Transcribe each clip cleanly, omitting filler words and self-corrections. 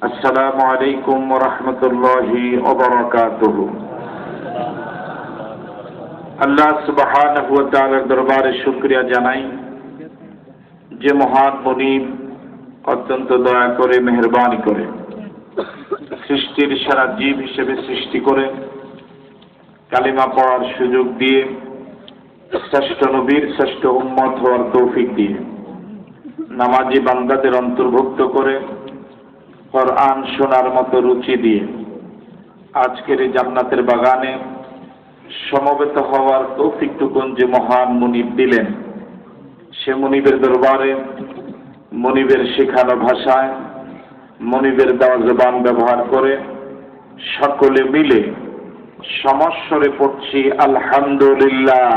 আসসালামু আলাইকুম ওয়া রাহমাতুল্লাহি ওয়া বারাকাতুহু। আল্লাহ সুবহানাহু ওয়া তাআলার দরবারে শুকরিয়া জানাই যে মহান মুনিব অত্যন্ত দয়া করে মেহেরবানি করে সৃষ্টির সারা জীব হিসেবে সৃষ্টি করে কালিমা পড়ার সুযোগ দিয়ে শ্রেষ্ঠ নবীর শ্রেষ্ঠ উম্মত হওয়ার তৌফিক দিয়ে নামাজি বান্দাদের অন্তর্ভুক্ত করে কোরআন শোনার মতো রুচি দিয়ে আজকের এই জান্নাতের বাগানে সমবেত হওয়ার তৌফিকটুকুন যে মহান মুনিব দিলেন, সে মুনিবের দরবারে মুনিবের শেখানো ভাষায় মুনিবের দেওয়া জবান ব্যবহার করে সকলে মিলে সমস্বরে পড়ছি আলহামদুলিল্লাহ।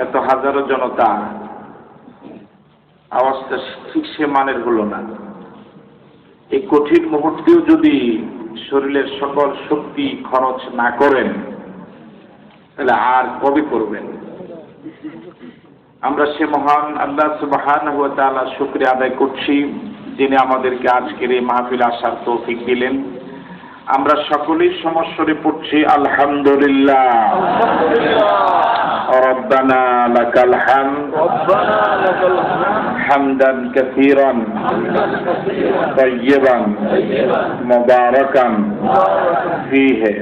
এত হাজারো জনতা, আওয়াজটা ঠিক সে মানের হলো না। এই কঠিন মুহূর্তেও যদি শরীরের সকল শক্তি খরচ না করেন তাহলে আর কবে করবেন? আমরা সে মহান আল্লাহ সুবহানাহু ওয়া তাআলা শুকরিয়া আদায় করছি যিনি আমাদেরকে আজকের এই মাহফিলে আসার তৌফিক দিলেন। আমরা সকলেই সমস্বরে পড়ছি আলহামদুলিল্লাহ। রব্বানা লাকাল হামদ হামদান কাসীরান তাইয়িবান মুবারাকান ফীহি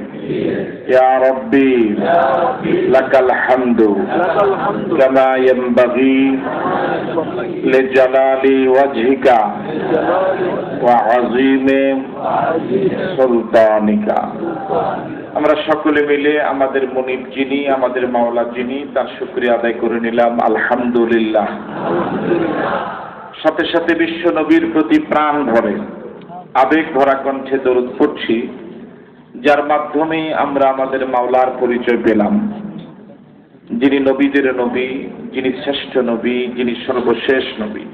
ইয়া রাব্বি লাকাল হামদু কামা ইয়ানবাগি লিজালালি ওয়াজহিকা ওয়া আযীমি সুলতানিকা। আমরা সকলে মিলে আমাদের মুনিব যিনি, আমাদের মাওলা যিনি, তার শুকরিয়া আদায় করে নিলাম আলহামদুলিল্লাহ। সাথে সাথে বিশ্ব নবীর প্রতি প্রাণ ভরে আবেগ ভরা কণ্ঠে দরুদ পড়ছি, যার মাধ্যমে আমরা আমাদের মাওলার পরিচয় পেলাম, যিনি নবীদের নবী, যিনি শ্রেষ্ঠ নবী, যিনি সর্বশেষ নবী,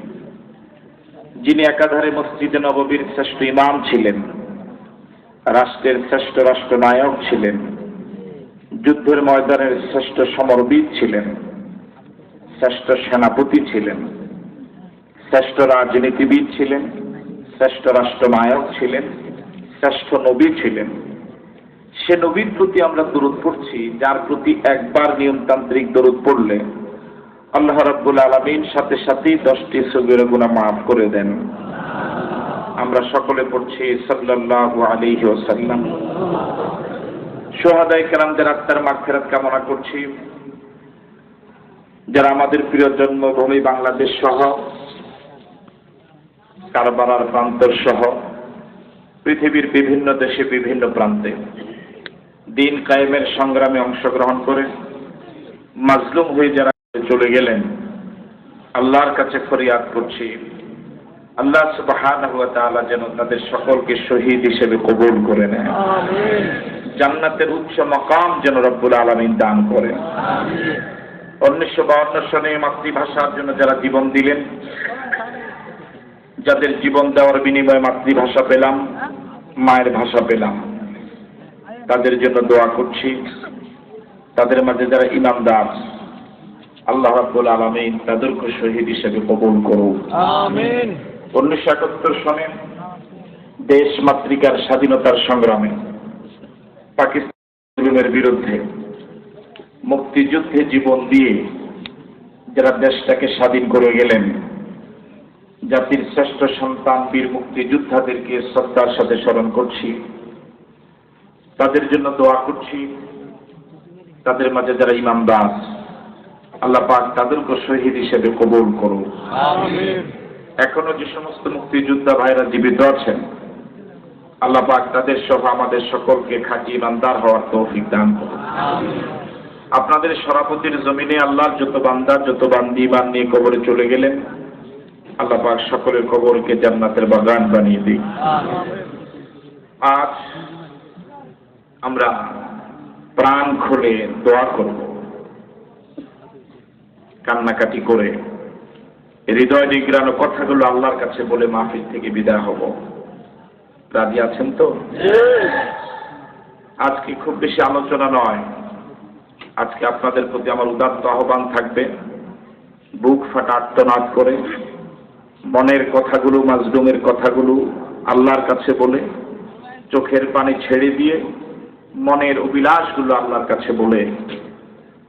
যিনি একাধারে মসজিদে নববীর শ্রেষ্ঠ ইমাম ছিলেন, রাষ্ট্রের শ্রেষ্ঠ রাষ্ট্রনায়ক ছিলেন, যুদ্ধের ময়দানের শ্রেষ্ঠ সমরবীর ছিলেন, শ্রেষ্ঠ সেনাপতি ছিলেন, শ্রেষ্ঠ রাজনীতিবিদ ছিলেন, শ্রেষ্ঠ রাষ্ট্রনায়ক ছিলেন, শ্রেষ্ঠ নবী ছিলেন। সে নবীর প্রতি আমরা দরুদ পড়ছি, যার প্রতি একবার নিয়মতান্ত্রিক দরুদ পড়লে আল্লাহ রাব্বুল আলামিন সাথে সাথেই 10টি সগীরা গুনাহ মাফ করে দেন। আমরা সকলে পড়ছি সাল্লাল্লাহু আলাইহি ওয়াসাল্লাম। শুহাদায়ে কেরামদের আত্মার মাগফিরাত কামনা করছি, যারা আমাদের প্রিয় জন্মভূমি বাংলাদেশ সহ কারবালার প্রান্তর সহ পৃথিবীর বিভিন্ন দেশে বিভিন্ন প্রান্তে দিন কায়েমের সংগ্রামে অংশগ্রহণ করে মাজলুম হয়ে যারা চলে গেলেন, আল্লাহর কাছে ফরিয়াদ করছি আল্লাহ সুবহানাহু ওয়া তাআলা যেন তাদের সকলকে শহীদ হিসেবে কবুল করে নেন। আমিন। জান্নাতের উচ্চ মাকাম যেন রব্বুল আলামিন দান করেন। আমিন। 1952 সনে মাতৃভাষার জন্য যারা জীবন দিলেন, যাদের জীবন দেওয়ার বিনিময়ে মাতৃভাষা পেলাম, মায়ের ভাষা পেলাম, তাদের জন্য দোয়া করছি। তাদের মাঝে যারা ইমানদার, আল্লাহ রাব্বুল আলামিন তাদেরকে শহীদ হিসেবে কবুল করুন। আমিন। 1971 সনে দেশ মাতৃকার স্বাধীনতার সংগ্রামে পাকিস্তানের বিরুদ্ধে মুক্তিযুদ্ধে জীবন দিয়ে যারা দেশটাকে স্বাধীন করে গেলেন, জাতির শ্রেষ্ঠ সন্তান বীর মুক্তিযোদ্ধাদেরকে শ্রদ্ধার সাথে স্মরণ করছি। তাদের জন্য দোয়া করছি। তাদের মাঝে যারা ইমানদার, আল্লাহ পাক তাদেরকে শহীদ হিসেবে কবুল করুন। আমিন। এখনো যে সমস্ত মুক্তিযোদ্ধা ভাইরা জীবিত আছেন, আল্লাহ পাক তাদের সহ আমাদের সকলকে খাঁটি ইমানদার হওয়ার তৌফিক দান করুন। আমিন। আপনাদের সরাপতির জমিনে আল্লাহর যত বান্দা, যত বান্দি ইমান নিয়ে কবরে চলে গেলেন, আল্লাহ পাক সকলের কবরকে জান্নাতের বাগান বানিয়ে দিন। আমিন। আজ আমরা প্রাণ খুলে দোয়া করব, কান্নাকাটি করে হৃদয় নিগ্রানো কথাগুলো আল্লাহর কাছে বলে মাহফিল থেকে বিদায় হব। রাজি আছেন তো? আজকে খুব বেশি আলোচনা নয়, আজকে আপনাদের প্রতি আমার উদাত্ত আহ্বান থাকবে, বুক ফাটা আর্তনাদ করে মনের কথাগুলো, মাজলুমের কথাগুলো আল্লাহর কাছে বলে, চোখের পানি ছেড়ে দিয়ে মনের অভিলাষগুলো আল্লাহর কাছে বলে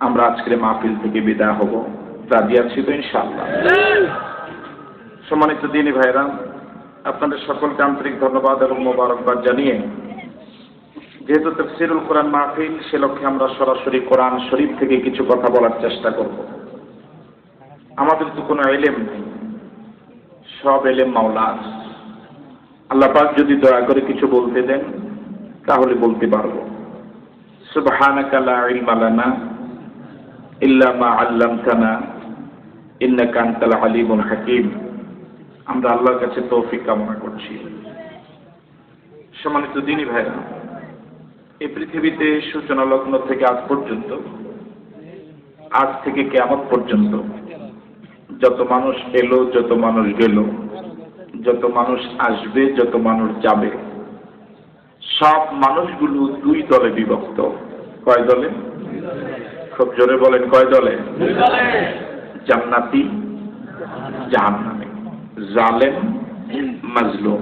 আমরা আজকের মাহফিল থেকে বিদায় হব। রাজি আছি তো ইনশাআল্লাহ? সম্মানিত দিনী ভাইরা, আপনাদের সকলকে আন্তরিক ধন্যবাদ এবং মোবারকবাদ জানিয়ে, যেহেতু তাফসীরুল কোরআন মাহফিল, সে লক্ষ্যে আমরা সরাসরি কোরআন শরীফ থেকে কিছু কথা বলার চেষ্টা করব। আমাদের তো কোনো ইলম নেই, সব ইলম মাওলার। আল্লাহ পাক যদি দয়া করে কিছু বলতে দেন তাহলে বলতে পারবো। সুবহানাকা লা ইলমা লানা ইল্লা মা আল্লামতানা ইন্নাকা আনতাল আলিমুল হাকিম। আমরা আল্লাহর কাছে তৌফিক কামনা করছি। সম্মানিত দিনী ভাইরা, এই পৃথিবীতে সূচনা লগ্ন থেকে আজ পর্যন্ত, আজ থেকে কিয়ামত পর্যন্ত যত মানুষ এলো, যত মানুষ গেল, যত মানুষ আসবে, যত মানুষ যাবে, সব মানুষগুলো দুই দলে বিভক্ত। কয় দলে? খুব জোরে বলেন, কয় দলে? জান্নাতি, জাহান্নামী, জালেম, মাজলুম।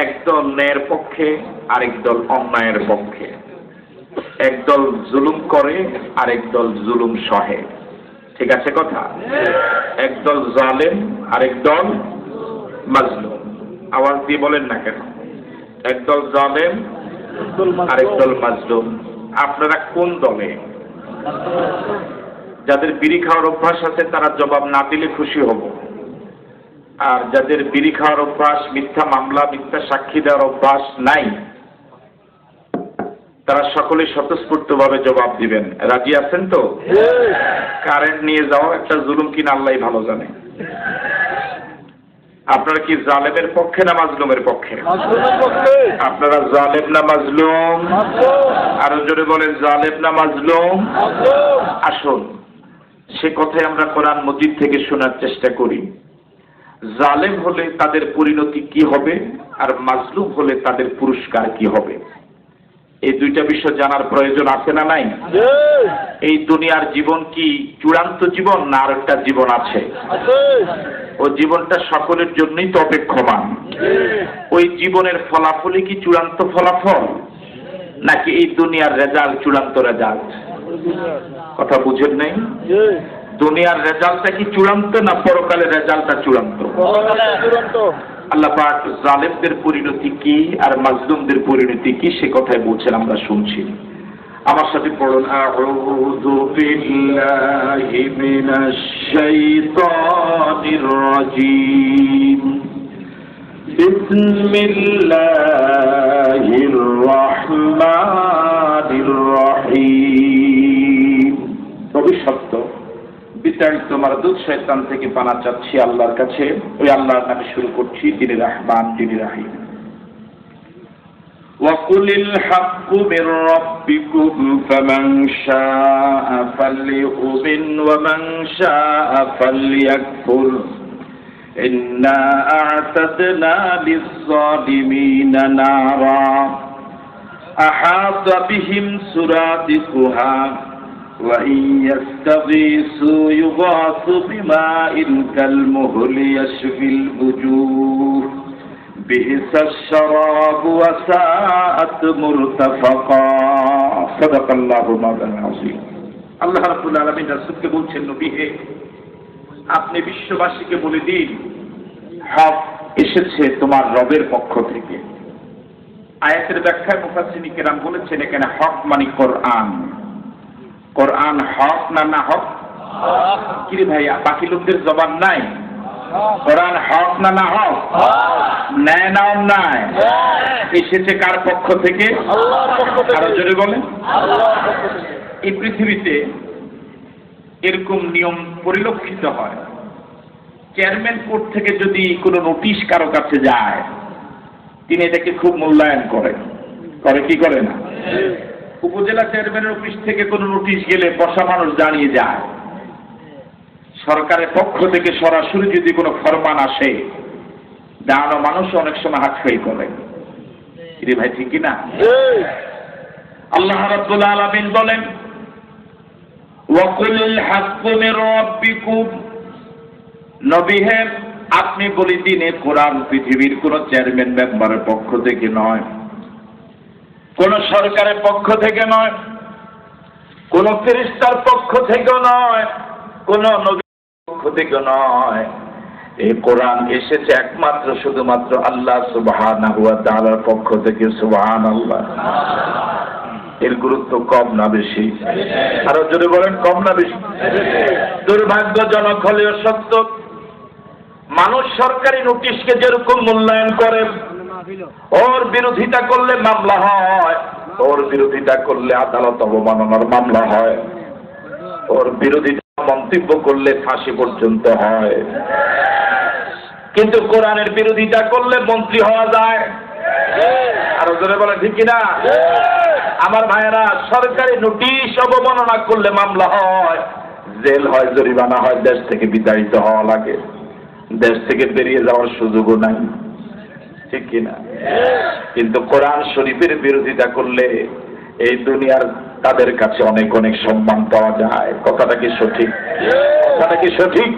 একদল ন্যায়ের পক্ষে, আরেক দল অন্যায়ের পক্ষে। একদল জুলুম করে, আরেক দল জুলুম সহে। ঠিক আছে কথা? একদল জালেম, আরেক দল মাজলুম। আওয়াজ দিয়ে বলেন না কেন? একদল জালেম, আরেক দল মাজলুম। আপনারা কোন দলে? যাদের বিড়ি খাওয়ার অভ্যাস আছে তারা জবাব না দিলে খুশি হব। আর যাদের বিড়ি খাওয়ার অভ্যাস, মিথ্যা মামলা, মিথ্যা সাক্ষী দেওয়ার অভ্যাস নাই, তারা সকলে স্বতঃস্ফূর্তভাবে জবাব দিবেন। রাজি আছেন তো? কারেন্ট নিয়ে যাও একটা জুলুম কিনা আল্লাহই ভালো জানে। আপনারা কি জালেমের পক্ষে না মাজলুমের পক্ষে? আপনারা জালেম না মাজলুম? আরো জোরে বলেন, জালেম না মাজলুম? আসুন সে কথাই আমরা কোরআন মজিদ থেকে শোনার চেষ্টা করি। জালেম হলে তাদের পরিণতি কি হবে, আর মাজলুম হলে তাদের পুরস্কার কি হবে, এই দুইটা বিষয় জানার প্রয়োজন আছে না নাই? এই দুনিয়ার জীবন কি চূড়ান্ত জীবন, না আর একটা জীবন আছে? ও জীবনটা সকলের জন্যই তো অপেক্ষমান। ওই জীবনের ফলাফলই কি চূড়ান্ত ফলাফল, নাকি এই দুনিয়ার রেজাল্ট চূড়ান্ত রেজাল্ট? কথা বুঝেন নাই? দুনিয়ার রেজাল্টটা কি চূড়ান্ত, না পরকালের রেজাল্টটা চূড়ান্ত? আল্লাহ পাক জালেমদের পরিণতি কি আর মাজলুমদের পরিণতি কি সে কথাই বলছেন, আমরা শুনছি। আমার সাথে পড়ুন, আউযু বিল্লাহি মিনাশ শাইতানির রাজীম, বিসমিল্লাহির রাহমানির রাহিম। অভিশপ্ত বিতাড়িত মারদুদ শয়তান থেকে পানা চাচ্ছি আল্লাহর কাছে। ওই আল্লাহর নামে শুরু করছি, যিনি রহমান, যিনি রাহিম। وَقُلِ الْحَقُّ مِنْ رَبِّكُمْ فَمَنْ شَاءَ فَلْيُؤْمِنْ وَمَنْ شَاءَ فَلْيَكْفُرْ إِنَّا أَعْتَدْنَا لِلظَّالِمِينَ نَارًا أَحَاطَ بِهِمْ سُرَادِقُهَا وَإِنْ يَسْتَغِيثُوا يُغَاثُوا بِمَاءٍ كَالْمُهْلِ يَشْوِي الْوُجُوهَ بِئْسَ الشَّرَابُ وَسَاءَتْ مُرْتَفَقًا صدق الله مولانا العظيم। আল্লাহ রাব্বুল আলামিন রাসূলকে বলছেন, নবী হে, আপনি বিশ্ববাসীকে বলে দিন, হক এসেছে তোমার রবের পক্ষ থেকে। আয়াতের ব্যাখ্যায় মুফাসসিরিন কেরাম বলেছেন, এখানে হক মানে কোরআন। কোরআন হক না না হক? কি রে ভাইয়া, বাকি লোকদের জবান নাই? কোরআন হক না না হক? ন্যায় না অন্যায়? এসেছে কার পক্ষ থেকে? আল্লাহর পক্ষ থেকে। আরো জোরে বলেন, আল্লাহর পক্ষ থেকে। এই পৃথিবীতে এরকম নিয়ম পরিলক্ষিত হয়, চেয়ারম্যান কোর্ট থেকে যদি কোনো নোটিশ কারো কাছে যায়, তিনি এটাকে খুব মূল্যায়ন করেন। করে কি করে না? উপজেলা চেয়ারম্যানের অফিস থেকে কোনো নোটিশ গেলে বসা মানুষ জানিয়ে যায়। সরকারের পক্ষ থেকে সরাসরি যদি কোনো ফরমান আসে, দাঁড়ানো মানুষ অনেক সময় হাত ফেই করে। রে ভাই, ঠিক কিনা? আল্লাহ রাব্বুল আলামিন বলেন, ওয়াকুলিল হাক্কু মির রাব্বিকুম, নবী হে আপনি বলি দিনে কোরআন পৃথিবীর কোন চেয়ারম্যান মেম্বারের পক্ষ থেকে নয়, কোন সরকারের পক্ষ থেকে নয়, কোন ফেরেশতার পক্ষ থেকে নয়, কোন নবীর পক্ষ থেকে নয়। এই কোরআন এসেছে একমাত্র শুধুমাত্র আল্লাহ সুবহানাহু ওয়া তাআলার পক্ষ থেকে। সুবহানাল্লাহ। এর গুরুত্ব কম না বেশি? আরো জোরে বলেন, কম না বেশি? দুর্ভাগ্যজনক হলেও সত্য, মানুষ সরকারি নোটিশকে যেরকম মূল্যায়ন করে, ওর বিরোধিতা করলে মামলা হয়, ওর বিরোধিতা করলে আদালত অবমাননার মামলা হয়, ওর বিরোধিতা মন্তব্য করলে ফাঁসি পর্যন্ত হয়। কিন্তু কোরআনের বিরোধিতা করলে মন্ত্রী হওয়া যায়। আরো জোরে বলে ঠিক কিনা? আমার ভাইয়েরা, সরকারি নোটিশ অবমাননা করলে মামলা হয়, জেল হয়, জরিমানা হয়, দেশ থেকে বিতাড়িত হওয়া লাগে, দেশ থেকে বেরিয়ে যাওয়ার সুযোগও নাই, ঠিক কিনা? কিন্তু কোরআন শরীফের বিরোধিতা করলে এই দুনিয়ার তাদের কাছে অনেক অনেক সম্মান পাওয়া যায়। কথাটা কি সঠিক? কথাটা কি সঠিক?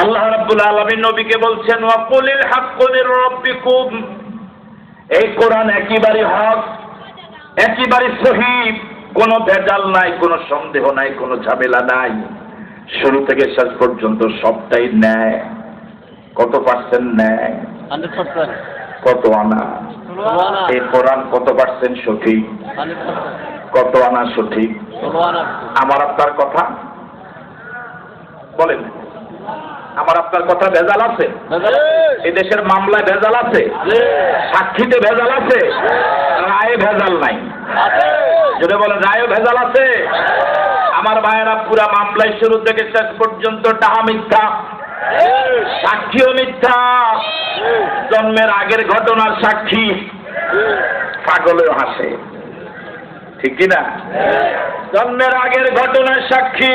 আল্লাহ রাব্বুল আলামিন নবীকে বলছেন, ওয়া কুলিল হাক্কু মির রাব্বিকুম। এই কোরআন একেবারে হক, একেবারে সহিহ, কোনো ভেজাল নাই, কোনো সন্দেহ নাই, কোনো ঝামেলা নাই, শুরু থেকে শেষ পর্যন্ত সবটাই ন্যায়। কত পার্সেন্ট ন্যায়? 100%। কত আনা? এই কোরআন কত পার্সেন্ট সঠিক? 100%। কত আনা সঠিক? আমার আপনার কথা বলেন, আমার আপনার কথা ভেজাল আছে? এই দেশের মামলায় ভেজাল আছে, সাক্ষীতে ভেজাল আছে, রায়ে ভেজাল নাই। যদি বলে রায়ে ভেজাল আছে, আমার ভাইয়েরা পুরা মামলায় শুরু থেকে শেষ পর্যন্ত ডাহা মিথ্যা, সাক্ষীও মিথ্যা, জন্মের আগের ঘটনার সাক্ষী, পাগলেও হাসে, ঠিক কিনা? জন্মের আগের ঘটনার সাক্ষী।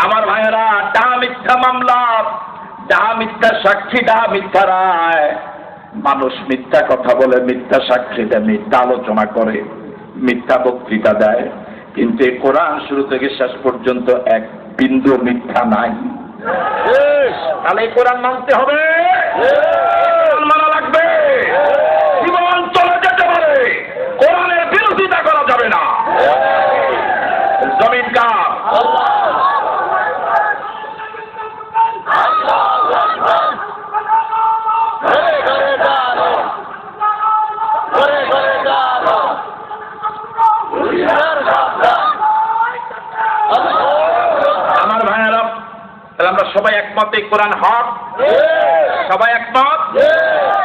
আমার ভাইয়েরা, ডাহা মিথ্যা মামলা, ডাহা মিথ্যা সাক্ষী, ডাহা মিথ্যা রায়। মানুষ মিথ্যা কথা বলে, মিথ্যা সাক্ষী দেয়, মিথ্যা আলোচনা করে, মিথ্যা বক্তৃতা দেয়, কিন্তু এই কোরআন শুরু থেকে শেষ পর্যন্ত এক বিন্দু মিথ্যা নাই। তাহলে এই কোরআন মানতে হবে, মানা লাগবে, জীবন চলে যেতে পারে, কোরআনের বিরোধিতা করা যাবে না। জমিন কার? আমার ভাইয়েরা, আমরা সবাই একমত এই কোরআন হক? সবাই একমত?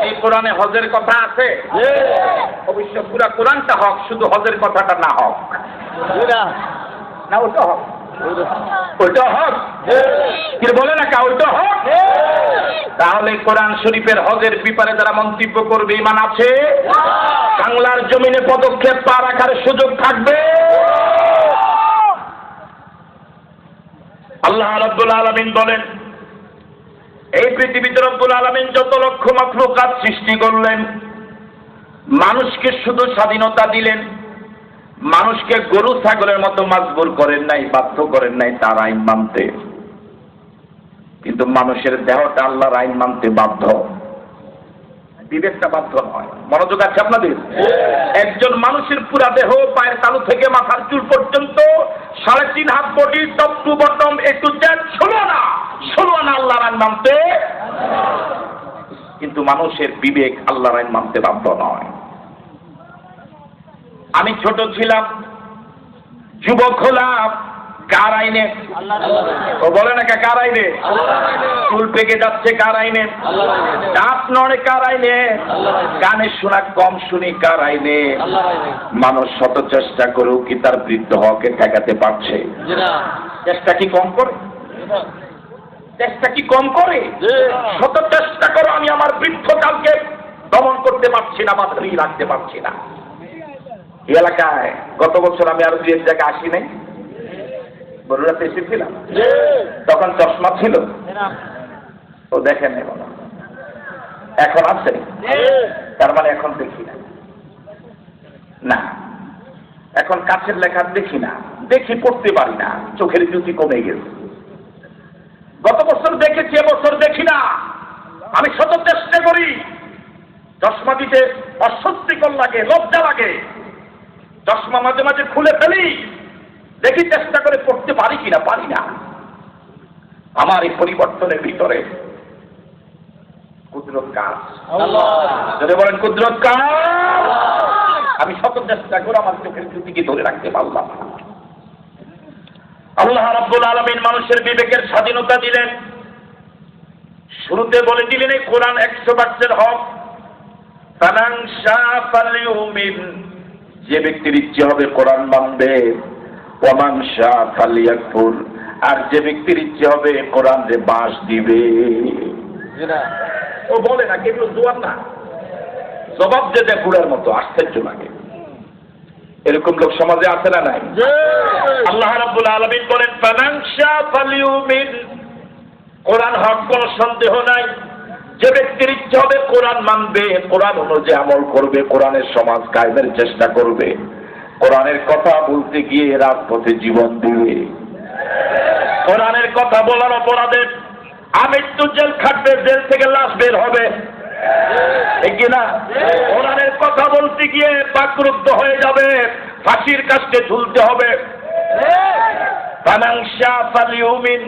এই কোরআনে হজের কথা আছে? অবশ্য পুরা কোরআনটা হক, শুধু হজের কথাটা না হক না? ওটা হক, ওইটা হক, কি বলে না? ওইটা হক। তাহলে কোরআন শরীফের হজের ব্যাপারে যারা মন্তব্য করবে, ঈমান আছে? বাংলার জমিনে পদক্ষেপ পা রাখার সুযোগ থাকবে? আল্লাহ রাব্বুল আলামিন বলেন, এই পৃথিবীতে রব্বুল আলামিন যত লক্ষ মাখলুকাত সৃষ্টি করলেন, মানুষকে শুধু স্বাধীনতা দিলেন, মানুষকে গরু ছাগলের মতো মাজবুর করেন নাই, বাধ্য করেন নাই তার আইন মানতে। কিন্তু মানুষের দেহটা আল্লাহর আইন মানতে বাধ্য, বিবেকটা বাধ্য নয়। মনোযোগ আছে আপনাদের? একজন মানুষের পুরা দেহ, পায়ের তালু থেকে মাথার চুল পর্যন্ত 3.5 হাত body, top to bottom, A to Z, 16 আনা আল্লাহর আইন মানতে। কিন্তু মানুষের বিবেক আল্লাহর আইন মানতে বাধ্য নয়। আমি ছোট ছিলাম, যুবক হলাম, কার আইনে? ও বলে না কার আইনে? চুল পেকে যাচ্ছে কার আইনে? দাঁত নড়ে কার আইনে? কানে শোনা কম শুনি কার আইনে? মানুষ শত চেষ্টা করেও কি তার বৃদ্ধ হওয়াকে ঠেকাতে পারছে? চেষ্টা কি কম করে? চেষ্টা কি কম করে? শত চেষ্টা করো, আমি আমার বৃদ্ধকালকে দমন করতে পারছি না, বা ধরিয়ে রাখতে পারছি না। এই এলাকায় গত বছর আমি আরো 2 জায়গায় আসি নাই, বড়রাতে এসেছিলাম, তখন চশমা ছিল, তো দেখেন এখন আছে, তার মানে এখন দেখি না। না, এখন কাছের লেখা দেখি না, দেখি পড়তে পারি না, চোখের জ্যোতি কমে গেছে। গত বছর দেখেছি, এবছর দেখি না। আমি শত চেষ্টা করি, চশমা দিতে অস্বস্তিকর লাগে, লজ্জা লাগে, চশমা মাঝে মাঝে খুলে ফেলি, দেখি চেষ্টা করে পড়তে পারি কিনা, পারি না। আমার এই পরিবর্তনের ভিতরে কুদরত কাজ, যদি বলেন কুদরত কাজ। আমি শত চেষ্টা করে আমার চোখের জ্যোতিকে ধরে রাখতে পারলাম। আল্লাহ রাব্বুল আলামিন মানুষের বিবেকের স্বাধীনতা দিলেন। শুরুতে বলে দিলেন এই কোরআন 100% হক। ফামান শাআ ফালইউমিন, যে ব্যক্তির ইচ্ছে হবে কোরআন মানবে। ওয়ামান শাআ ফালইয়াকফুর, আর যে ব্যক্তির ইচ্ছে হবে কোরআনে বাস দিবে। ও বলে না, কেউ জোয়ার না, জবাব যে দেয় বুড়ার মতো, আশ্চর্য লাগে। এরকম লোক সমাজে আছে না নাই? আল্লাহ রাব্বুল আলামিন বলেন ফামান শাআ ফালইউমিন, কোরআন হক, কোনো সন্দেহ নাই। যে ব্যক্তির ইচ্ছে হবে কোরআন মানবে, কোরআন অনুযায়ী আমল করবে, কোরআনের সমাজ কায়েমের চেষ্টা করবে, কোরআনের কথা বলতে গিয়ে রাজপথে জীবন দিবে, কোরআনের কথা বলার অপরাধে আমৃত্যু জেল খাটবে, জেল থেকে লাশ বের হবে, ঠিক কিনা? কোরআনের কথা বলতে গিয়ে বাকরুদ্ধ হয়ে যাবে, ফাঁসির কাস্টে ঝুলতে হবে। ফামান শাআ ফালইউমিন,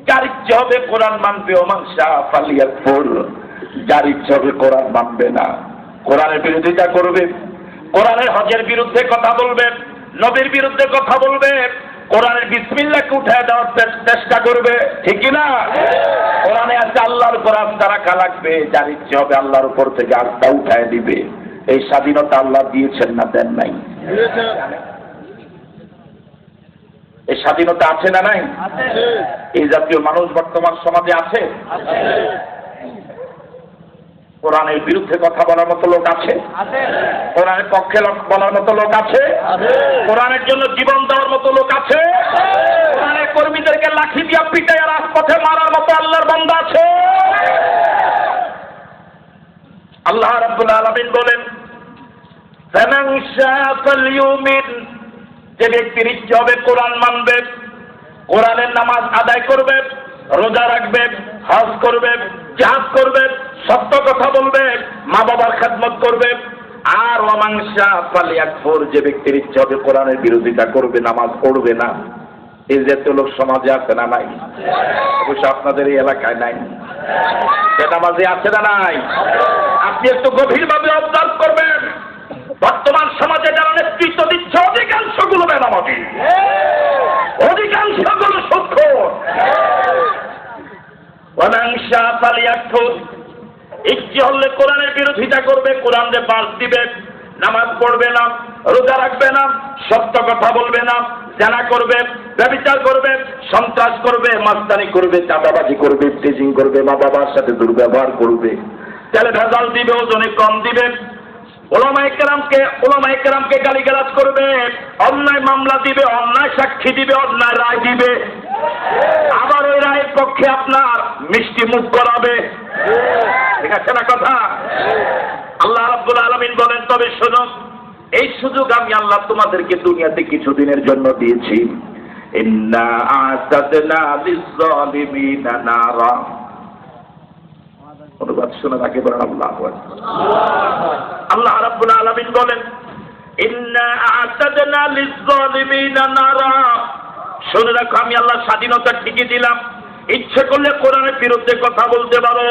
যার ইচ্ছে হবে কোরআন মানবে। ওমান শাআ ফালইয়াকফুর, যার ইচ্ছে হবে কোরআন মানবে না, কোরআনের বিরোধিতা করবে, কোরআনের হজের বিরুদ্ধে কথা বলবে, নবীর বিরুদ্ধে কথা বলবে, কোরআনের বিসমিল্লাহকে উঠায় দেওয়ার চেষ্টা করবে, ঠিক কিনা? কোরআনে আছে আল্লাহর উপর আস্থা রাখা লাগবে, যার ইচ্ছে হবে আল্লাহর উপর থেকে আস্থা উঠায় দিবে। এই স্বাধীনতা আল্লাহ দিয়েছেন না দেন নাই? এই স্বাধীনতা আছে না নাই? এই জাতীয় মানুষ বর্তমান সমাজে আছে। কোরআনের বিরুদ্ধে কথা বলার মতো লোক আছে, কোরআনের পক্ষে বলার মতো লোক আছে, কোরআনের জন্য জীবন দেওয়ার মতো লোক আছে, কোরআনের কর্মীদেরকে লাঠি দিয়া পিটাইয়া রাজপথে মারার মতো আল্লাহর বান্দা আছে। আল্লাহ রাব্বুল আলামিন বলেন ফামান শাআ ফালইউমিন, যে ব্যক্তির ইচ্ছে হবে কোরআন মানবে, কোরআনের নামাজ আদায় করবে, রোজা রাখবে, হজ করবে, জিহাদ করবে, সত্য কথা বলবে, মা বাবার খেদমত করবে। আর ওয়ামান শাআ ফালইয়াকফুর, যে ব্যক্তির ইচ্ছে হবে কোরআনের বিরোধিতা করবে, নামাজ পড়বে না। এই জাতীয় লোক সমাজে আছে না নাই? অবশ্য আপনাদের এই এলাকায় নাই। নামাজে আছে না নাই? আপনি একটু গভীরভাবে অবজার্ভ করবেন, বর্তমান সমাজে যারা নেতৃত্ব দিচ্ছে অধিকাংশগুলো বেনামাজি, অধিকাংশগুলো সুদখোর। ওয়ামান শাআ ফালইয়াকফুর, ইচ্ছে হলে কোরআনের বিরোধিতা করবে, কোরআনে বাস দিবে, নামাজ পড়বে না, রোজা রাখবে না, সত্য কথা বলবে না, জানা করবে, ব্যভিচার করবে, সন্ত্রাস করবে, মাস্তানি করবে, চাঁদাবাজি করবে, টিজিং করবে, মা বাবার সাথে দুর্ব্যবহার করবে, তেলে ভেজাল দিবে, ওজনে কম দিবে, ওলামায়ে কেরামকে গালিগালাজ করবে, অন্যায় মামলা দিবে, অন্যায় সাক্ষী দিবে, অন্যায় রায় দিবে, আবার ওই রায়ের পক্ষে আপনার মিষ্টি মুখ করাবে। ঠিক আছে না কথা? আল্লাহ রাব্বুল আলামিন বলেন তবে শোনো, এই সুযোগ আমি আল্লাহ তোমাদেরকে দুনিয়াতে কিছুদিনের জন্য দিয়েছি। ইন্না আ'তাদনা লিয-যালিমিনা নারা, অনুবাদ শুনে তাকে বলেন আল্লাহু আকবার। আল্লাহ রাব্বুল আলামিন বলেন ইন্না আ'তাদনা লিয-যালিমিনা নারা, শুনে রাখো আমি আল্লাহ স্বাধীনতা ঠিকই দিলাম। ইচ্ছে করলে কোরআনের বিরুদ্ধে কথা বলতে পারো,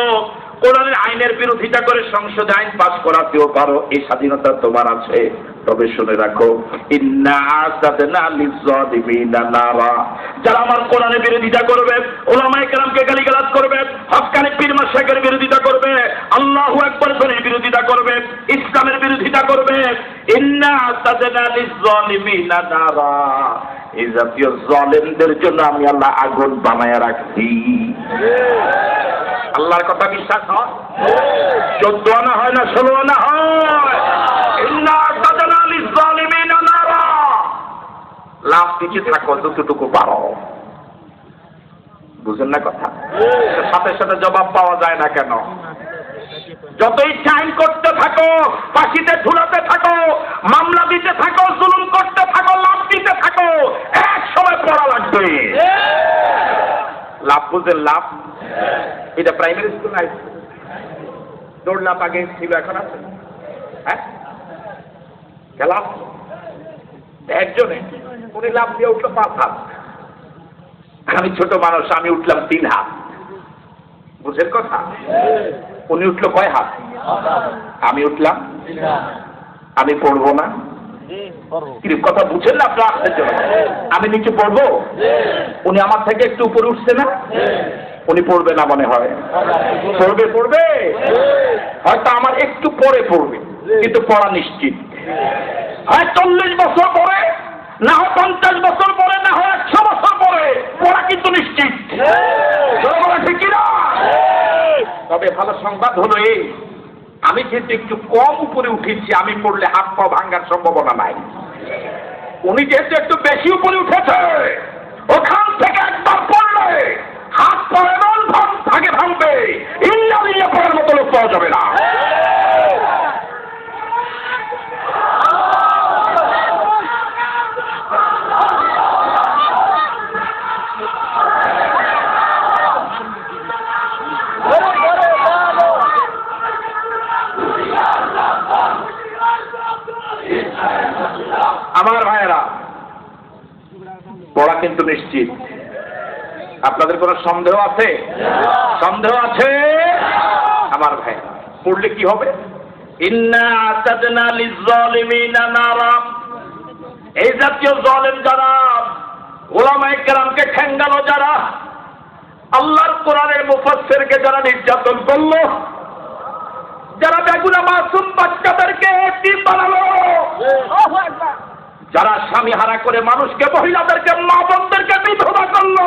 কোরআনের আইনের বিরোধিতা করে সংসদে আইন পাস করাতেও পারো, এই স্বাধীনতা তোমার আছে। তবে শুনে রাখো ইন্না আ'তাদনা লিয-যালিমিনা নারা, যারা আমার কোরআনের বিরোধিতা করবে, উলামায়ে কেরামকে গালিগালাজ করবে, হক্কানি পীর মাশায়েখের বিরোধিতা করবে, আল্লাহু আকবার ধ্বনির বিরোধিতা করবে, ইসলামের বিরোধিতা করবে, ইন্না আ'তাদনা লিয-যালিমিনা নারা, এই জাতীয় জালেমদের জন্য আমি আল্লাহ আগুন বানায়া রাখছি। আল্লাহর কথা বিশ্বাস হয়? 14 আনা হয় না 16 আনা হয়? ইন্না আ'তাদনা লিয-যালিমিনা নারা, লাভ দিতে থাকো যতটুকু পারো। বুঝেন না কথা? সাথে সাথে জবাব পাওয়া যায় না কেন? যতই টাইম করতে থাকো, ফাঁসিতে ঝুলাতে থাকো, মামলা দিতে থাকো, জুলুম করতে থাকো, লাভ দিতে থাকো, এক সময় পড়া লাগবে। লাভ বুঝলেন? লাভ এটা প্রাইমারি স্কুল নাই, দৌড় লাভ আগে ছিল, এখন আছে? হ্যাঁ, খেলা একজনে উনি লাভ দিয়ে উঠলো 5 হাত, আমি ছোট মানুষ, আমি উঠলাম 3 হাত। বুঝের কথা? উনি উঠলো কয় হাত? আমি উঠলাম, আমি পড়বো না। কি কথা বুঝেন না আপনার? আসতে জন্য আমি নিচে পড়বো, উনি আমার থেকে একটু উপরে উঠছে না, উনি পড়বে না মনে হয়? পড়বে, পড়বে, হয়তো আমার একটু পরে পড়বে, কিন্তু পড়া নিশ্চিত। হয় 40 বছর পরে, না হয় 50 বছর পরে, না হয় 100 বছর পরে, পড়া কিন্তু নিশ্চিত। ঠিক কিনা? তবে ভালো সংবাদ হলো এই, আমি যেহেতু একটু কম উপরে উঠেছি, আমি পড়লে হাত পা ভাঙার সম্ভাবনা নাই। উনি যেহেতু একটু বেশি উপরে উঠেছে, ওখান থেকে একবার পড়লে হাত পা এমন ভাগে ভাঙবে, ইল্লা বিল্লাহ পড়ার মতো লোক পাওয়া যাবে না। আমার ভাইয়েরা, পড়া কিন্তু নিশ্চিত। আপনাদের কোনো সন্দেহ আছে? সন্দেহ আছে? আমার ভাই, পড়লে কি হবে? ইন্না আতাদনা লিয-যালিমিনা নারা। এই জাতীয় জালেম যারা, উলামায়ে কেরামকে ঠেঙ্গালো যারা, আল্লাহর কোরআনের মুফাসসিরকে যারা নির্যাতন করলো, যারা বেগুনা মাসুম বাচ্চাদেরকে এতিম বানালো, যারা স্বামী হারা করে মানুষকে, মহিলাদেরকে, মা বোনদেরকে বিধবা করলো,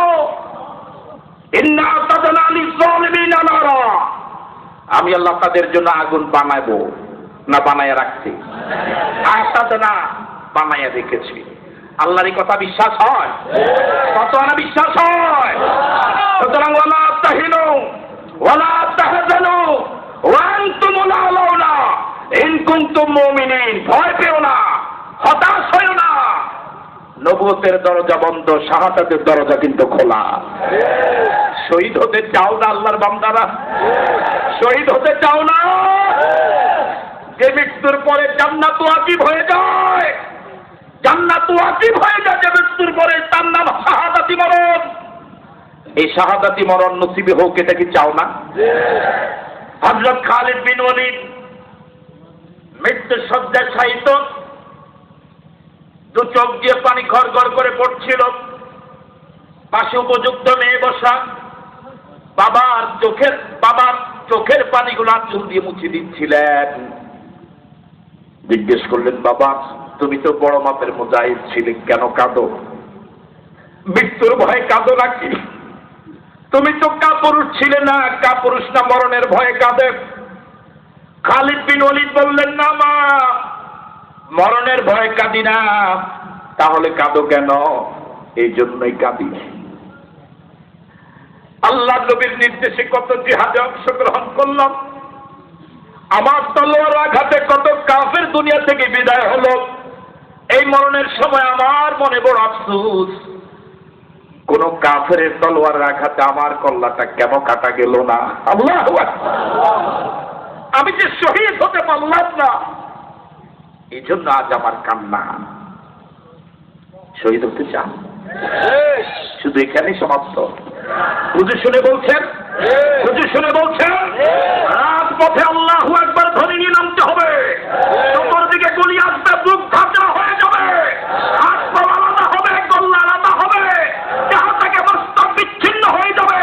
ইন্না আতাদনা লিয-যালিমিনা নারা, আমি আল্লাহ তাদের জন্য আগুন বানাবো, না বানায়া রাখছি? আতাদনা, বানায়া রেখেছি। আল্লাহরই কথা বিশ্বাস হয়? কত আনা বিশ্বাস হয়? সুতরাং ওয়ালা তাহিনু ওয়ালা তাহজানু ওয়া আনতুমুল আ'লাউনা ইন কুনতুম মুমিনিন। ভয় পেও না, হতাশ হয়ো না। নবুয়তের দরজা বন্ধ, শাহাদাতের দরজা কিন্তু খোলা। শহীদ হতে চাও না আল্লাহর বান্দারা? শহীদ হতে চাও না? যে মৃত্যুর পরে জান্নাত ওয়াজিব হয়ে যায়, জান্নাত ওয়াজিব হয়ে যায় যে মৃত্যুর পরে, তার নাম শাহাদাতি মরণ। এই শাহাদাতি মরণ নসিবে হোক, এটা কি চাও না? হযরত খালিদ বিন ওয়ালিদ মৃত্যুর শয্যায় শায়িত, 2 চোখ দিয়ে পানি ঘর করে পড়ছিল, পাশে উপযুক্ত মেয়ে বসা, বাবার চোখের পানিগুলো আঁচল দিয়ে মুছে দিচ্ছিলেন। জিজ্ঞেস করলেন, বাবা তুমি তো বড় মাপের মুজাহিদ ছিলে, কেন কাঁদো? মৃত্যুর ভয়ে কাঁদো নাকি? তুমি তো কাপুরুষ ছিলে না, কাপুরুষ না মরণের ভয়ে কাঁদে। খালিদ বিন ওয়ালিদ বললেন, না মা, মরণের ভয়ে কাঁদি না। তাহলে কাঁদো কেন? এই জন্যই কাঁদি, আল্লাহ নবীর নির্দেশে কত জিহাদে অংশগ্রহণ করলাম, আমার তলোয়ার আঘাতে কত কাফের দুনিয়া থেকে বিদায় হলো। এই মরণের সময় আমার মনে বড় আফসোস, কোন কাফের তলোয়ার আঘাতে আমার কল্লাটা কেন কাটা গেল না? আল্লাহু আকবার, আমি যে শহীদ হতে পারলাম না, এই জন্য আজ আমার কান্না। শহীদ হতে চান? শুধু এখানেই সমাপ্ত? বুঝে শুনে বলছেন? বুঝে শুনে বলছেন? রাজপথে আল্লাহু আকবার ধ্বনি নিয়ে নামতে হবে। চতুর্দিকে গুলি আসবে, বুক ঝাঁঝরা হয়ে যাবে, হাত পা আলাদা হবে, গলা আলাদা হবে, দেহ থেকে মস্তক বিচ্ছিন্ন হয়ে যাবে,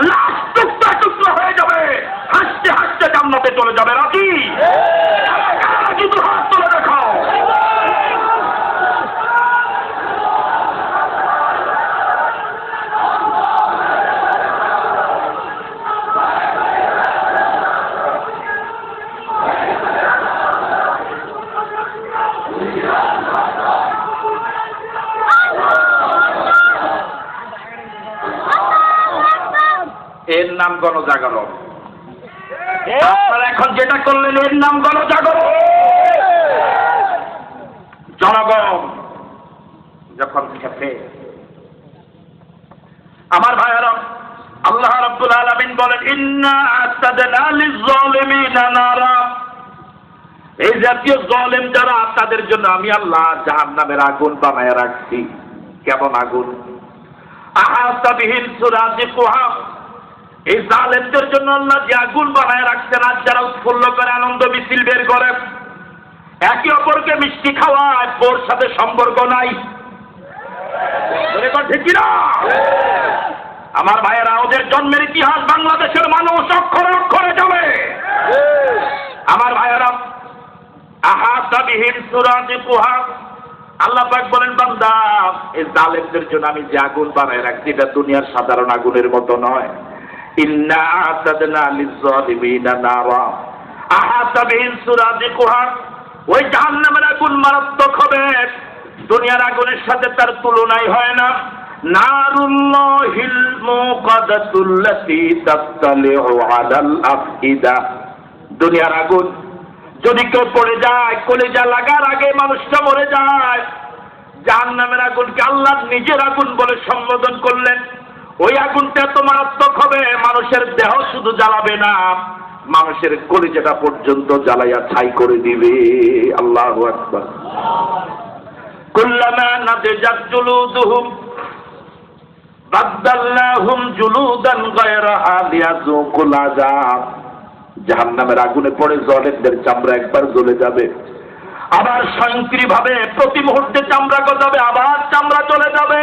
লাশ টুকরা টুকরা হয়ে যাবে, হাসতে হাসতে জান্নাতে চলে যাবে। রাজি? রাজি তো হাত তুলে দেখাও। এর নাম গণজাগরণ। আপনারা এখন যেটা করলেন, এর নাম গণজাগরণ। জনগণ যখন খেপে, আমার ভাইয়েরা, আল্লাহ রাব্বুল আলামিন বলেন ইন্না আ'তাদনা লিয-যালিমিনা নারা, এই জাতীয় জালেম যারা তাদের জন্য আমি আল্লাহ জাহান্নামের আগুন বানায় রাখছি। কেমন আগুন? আহাতা বিহিম সুরাদিকুহা, এই জালেমদের জন্য আল্লাহ যে আগুন বানায় রাখছেন, আর যারা উৎফুল্ল করে আনন্দ মিছিল বের করে, একে অপরকে মিষ্টি খাওয়ায়, ওর সাথে সম্পর্ক নাই। ঠিক কিনা? আমার ভাইয়েরা, ওদের জন্মের ইতিহাস বাংলাদেশের মানুষ অক্ষরে অক্ষরে যাবে। আমার ভাইয়েরা, আহাতা বিহিম সুরাদিকুহা, আল্লাহ পাক বলেন বান্দা, এই জালেমদের জন্য আমি যে আগুন বানায় রাখছি এটা দুনিয়ার সাধারণ আগুনের মতো নয়। ইন্না আ'তাদনা লিয-যালিমিনা নারা আহাতা বিহিম সুরাদিকুহা, ওই জাহান্নামের আগুন মারাত্মক হবে, দুনিয়ার আগুনের সাথে তার তুলনাই হয় না। নারুল্লাহিল মুকাদ্দাতুল্লাতী তাত্তালিউ আলাল আফইদা, দুনিয়ার আগুন যদি কেউ পড়ে যায়, কলিজা লাগার আগে মানুষটা মরে যায়। জাহান্নামের আগুনকে আল্লাহ নিজের আগুন বলে সম্বোধন করলেন। ওই আগুনটা তো মারাত্মক হবে, মানুষের দেহ শুধু জ্বালাবে না, মানুষের কলিজাটা পর্যন্ত জ্বালাইয়া ছাই করে দিবে। আল্লাহু আকবার। কুল্লামা নাদিজাত জুলুদুহুম বাদদালনাহুম জুলুদান গায়রাহা লিয়াযুকুল আযাব, জাহান্নামের আগুনে পড়ে জালেমদের চামড়া একবার জ্বলে যাবে, আবার স্বয়ংক্রিয়ভাবে প্রতি মুহূর্তে চামড়া গজাবে, আবার চামড়া চলে যাবে,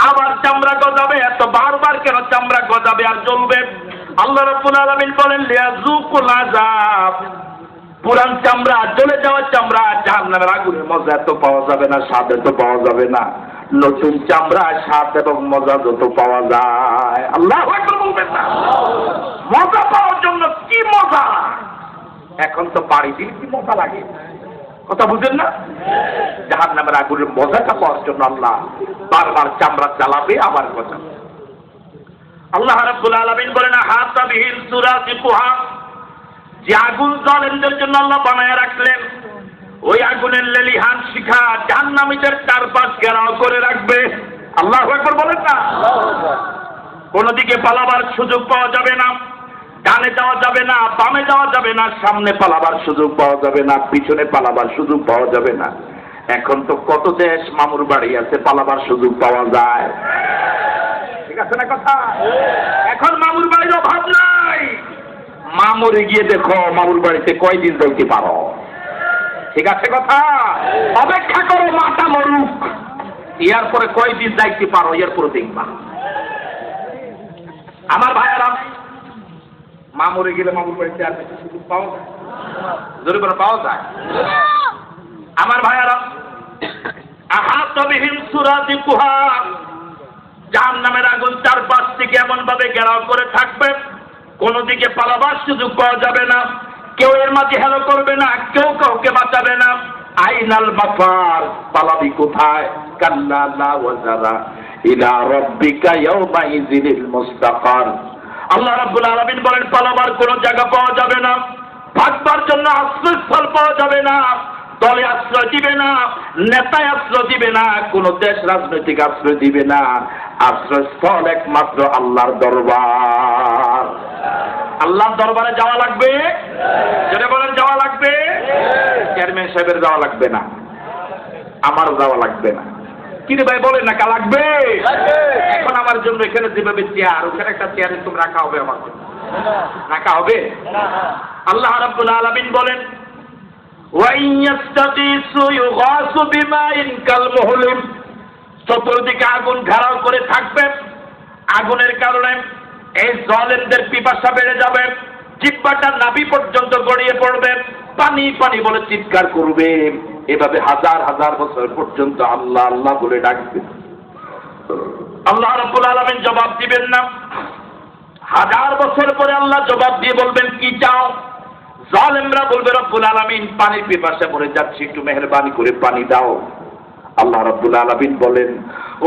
আবার চামড়া গজাবে। এত বারবার কেন চামড়া গজাবে আর জ্বলবে? আল্লাহ রাব্বুল আলামিন বলেন লিয়াযুকুল আযাব, পুরান চামড়া, জ্বলে যাওয়া চামড়া, জাহান্নামের আগুনের মজা এত পাওয়া যাবে না, স্বাদ এত পাওয়া যাবে না। নতুন চামড়া স্বাদ এবং মজা যত পাওয়া যায়, আল্লাহু আকবার বলবেন না? মজা পাওয়ার জন্য কি মজা! এখন তো বাড়ি দিন কি মজা লাগে, কথা বুঝেন না? জাহান্নামের আগুনের মজাটা পাওয়ার জন্য আল্লাহ বারবার চামড়া জ্বালাবে, আবার কথা। আল্লাহ রাব্বুল আলামিন বলেন আহাতা বিহিম সুরাদিকুহা, যে আগুন জালেমদের জন্য আল্লাহ বানায় রাখলেন, ওই আগুনের লেলিহান শিখা জাহান্নামীদের চারপাশ ঘেরাও করে রাখবে। আল্লাহু আকবার বলেন না? কোন দিকে পালাবার সুযোগ পাওয়া যাবে না, ডানে যাওয়া যাবে না, বামে যাওয়া যাবে না, সামনে পালাবার সুযোগ পাওয়া যাবে না, পিছনে পালাবার সুযোগ পাওয়া যাবে না। এখন তো কত দেশ মামুর বাড়ি আছে, পালাবার সুযোগ পাওয়া যায়। ঠিক আছে না কথা? এখন মামুর বাড়ির অভাব নাই। মামুরে গিয়ে দেখো মামুর বাড়িতে কয়দিন যাইতে পারো। ঠিক আছে কথা? অপেক্ষা করো মাটা মরুক, ইয়ার পরে কয়দিন যাইতে পারো, এর পরে দেখবা। আমার ভাইয়ারা, মামুরে গেলে মামুর বাড়িতে আর বেশি সুযোগ পাওয়া যায়? জোরে করে পাওয়া যায়? আমার ভাইয়ারা, আহাতা বিহিম সুরাদিকুহা, জাহান্নামের আগুন চারপাশ থেকে এমন ভাবে ঘেরাও করে থাকবে, কোন দিকে পালাবার সুযোগ পাওয়া যাবে না, কেউ এর মাঝে হেলো করবে না, কেউ কাউকে বাঁচাবে না। আইনাল মাফার, পালাবি কোথায়? কাল্লা লা ওয়াজারা ইলা রাব্বিকা ইয়াওমাইযিনিল মুস্তাকার। আল্লাহ রাব্বুল আলামিন বলেন পালাবার কোনো জায়গা পাওয়া যাবে না, ভাগবার জন্য আশ্রয়স্থল পাওয়া যাবে না, দলে আশ্রয় দিবে না, নেতায় আশ্রয় দিবে না, কোন দেশ রাজনৈতিক আশ্রয় দিবে না। আশ্রয়স্থল একমাত্র আল্লাহর দরবার। আল্লাহর দরবারে যাওয়া লাগবে, যেটা বলেন যাওয়া লাগবে। চেয়ারম্যান সাহেবের যাওয়া লাগবে না, আমারও যাওয়া লাগবে না। কিরে ভাই বলেন না, কা লাগবে? এখন আমার জন্য এখানে যেভাবে চেয়ার, ওখানে একটা চেয়ারে তুমি রাখা হবে, আমার জন্য রাখা হবে। আল্লাহ রাব্বুল আলামিন বলেন ওয়াইয়াস্তাগীসু ইউগাসু বিমাইন কালমুহলিম, চতুর্দিকে আগুন ঘেরাও করে থাকবে। আগুনের কারণে এই জালেমদের পিপাসা বেড়ে যাবে, জিহ্বাটা নাভি পর্যন্ত গড়িয়ে পড়বে, পানি পানি বলে চিৎকার করবে। এভাবে হাজার হাজার বছর পর্যন্ত আল্লাহ আল্লাহ বলে ডাকবে। আল্লাহ রাব্বুল আলামিন জবাব দিবেন না। হাজার বছর পরে আল্লাহ জবাব দিয়ে বলবেন কি চাও? জালেমরা বলবে রব্বুল আলামিন পানির পিপাসা মরে যাচ্ছি, একটু মেহেরবানি করে পানি দাও। আল্লাহ রাব্বুল আলামিন বলেন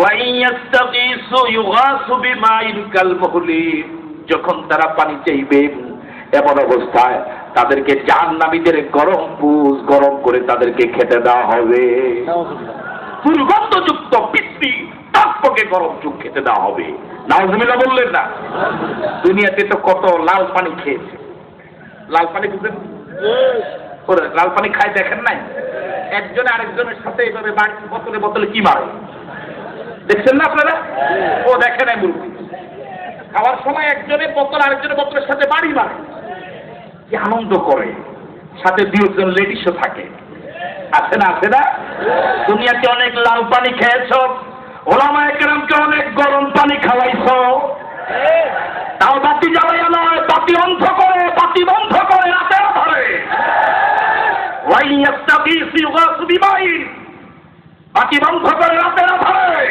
ওয়াইয়াস্তাগীসু ইউগাসু বিমাইন কালমুহলি, যখন তারা পানি চাইবে এমন অবস্থায় তাদেরকে জাহান্নামীদের গরম পুষ গরম করে তাদেরকে খেতে দেওয়া হবে। দুর্গন্ধযুক্ত পিচ্ছি টকটকে গরম চুপ খেতে দেওয়া হবে। নাউজুবিল্লাহ বললেন না? দুনিয়াতে তো কত লাল পানি খেয়েছে। লাল পানি বুঝলেন? ওরে লাল পানি খায় দেখেন নাই? একজনে আরেকজনের সাথে এইভাবে বোতলে বোতলে কি মারে দেখছেন না আপনারা? ও দেখে নাই মুরগি খাওয়ার সময় একজনে বোতল আরেকজনের বোতলের সাথে বাড়ি মারে, কি আনন্দ করে, সাথে দুজন লেডিসও থাকে। আছে না? আছে না? দুনিয়াতে অনেক লাল পানি খেয়েছ, ওলামায়ে কেরামকে অনেক গরম পানি খাওয়াইছো, তাও বাতি জ্বালাইয়া নয়, বাতি বন্ধ করে, বাতি বন্ধ করে রাতে ধরে বাতি বন্ধ করে রাতে ধরে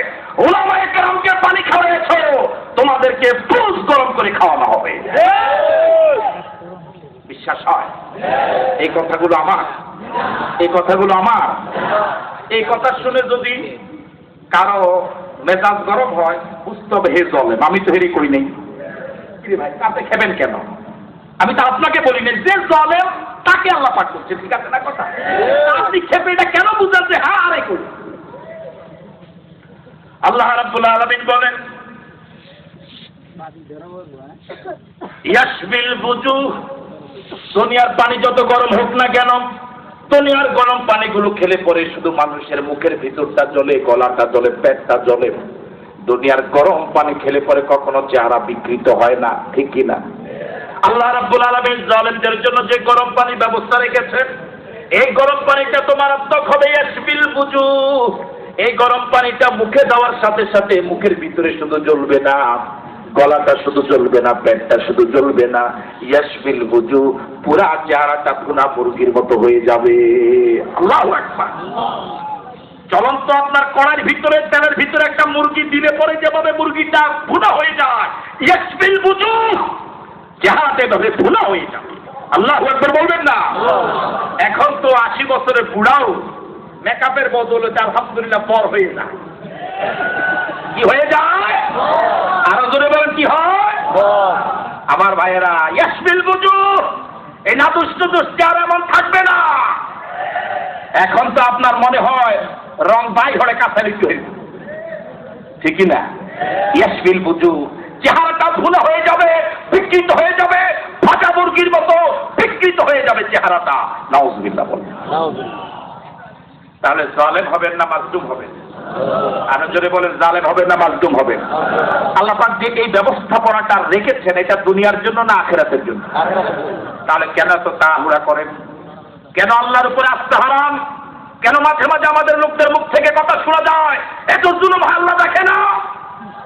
ওলামায়ে কেরামকে পানি খাওয়াইছো, তোমাদেরকে পুষ গরম করে খাওয়ানো হবে। বিশ্বাস হয়? এই কথাগুলো আমার, এই কথাগুলো আমার। এই কথা শুনে যদি কারো মেজাজ গরম হয়, বুঝতে হবে হে জলেম, আমি তো হেরি করি নেই। ভাই আপনি খেবেন কেন? আমি তো আপনাকে বলি না, যে জলেম তাকে আল্লাহ পাক করছে, ঠিক আছে না কথা? আপনি খেপে এটা কেন বুঝাচ্ছে? হ্যাঁ আরে করি। আল্লাহ রাব্বুল আলামিন বলেন ইয়াশবিল বুজুহ, দুনিয়ার পানি যত গরম হোক না কেন, দুনিয়ার গরম পানিগুলো খেলে পরে শুধু মানুষের মুখের ভিতরটা জ্বলে, গলাটা জ্বলে, পেটটা জ্বলে। দুনিয়ার গরম পানি খেলে পরে কখনো চেহারা বিকৃত হয় না, ঠিক কি না? আল্লাহ রাব্বুল আলামিন জালেমদের জন্য যে গরম পানি ব্যবস্থা রেখেছেন, এই গরম পানিটা তো মারাত্মক হবে। ইয়াশবিল বুজুহ, এই গরম পানিটা মুখে দেওয়ার সাথে সাথে মুখের ভিতরে শুধু জ্বলবে না, গলাটা শুধু জ্বলবে না, পেটটা শুধু জ্বলবে না, ইয়াশবিল বুজু, পুরা চেহারাটা ভুনা মুরগির মতো হয়ে যাবে। আল্লাহু আকবার। চলন্ত আপনার কড়াইয়ের ভিতরে, তেলের ভিতরে একটা মুরগি দিলে পরে যেভাবে মুরগিটা ভুনা হয়ে যায়, ইয়াশবিল বুজু, চেহারাটা এভাবে ভুনা হয়ে যাবে। আল্লাহু আকবার বলবেন না? এখন তো 80 বছরের বুড়াও মেকআপের বদলে আলহামদুলিল্লাহ পর হয়ে যায়। কি হয়ে যায়? আরো জোরে বলেন কি হয়? আমার ভাইয়েরা, ইয়াশবিল বুজু, এই নাদুষ্ট দুষ্টি আর এমন থাকবে না। এখন তো আপনার মনে হয় রং বাই হয়ে কাঁচা লিখতে হয়েছে, ঠিক না? ইয়াশবিল বুজু, চেহারাটা ভুনা হয়ে যাবে, বিকৃত হয়ে যাবে, ভাজা মুরগির মতো বিকৃত হয়ে যাবে চেহারাটা। নাউজুবিল্লাহ বলেন। তাহলে জালেম হবেন না মাজলুম হবেন? আরো জোরে বলেন, জালেম হবেন না মাজলুম হবেন? আল্লাহ পাক যে এই ব্যবস্থাপনাটা রেখেছেন, এটা দুনিয়ার জন্য না আখিরাতের জন্য? তাহলে কেন তো তাড়াহুড়া করেন? কেন আল্লাহর উপরে আস্থা হারান? কেন মাঝে মাঝে আমাদের লোকদের মুখ থেকে কথা শোনা যায় এত জুলুম আল্লাহ দেখে না?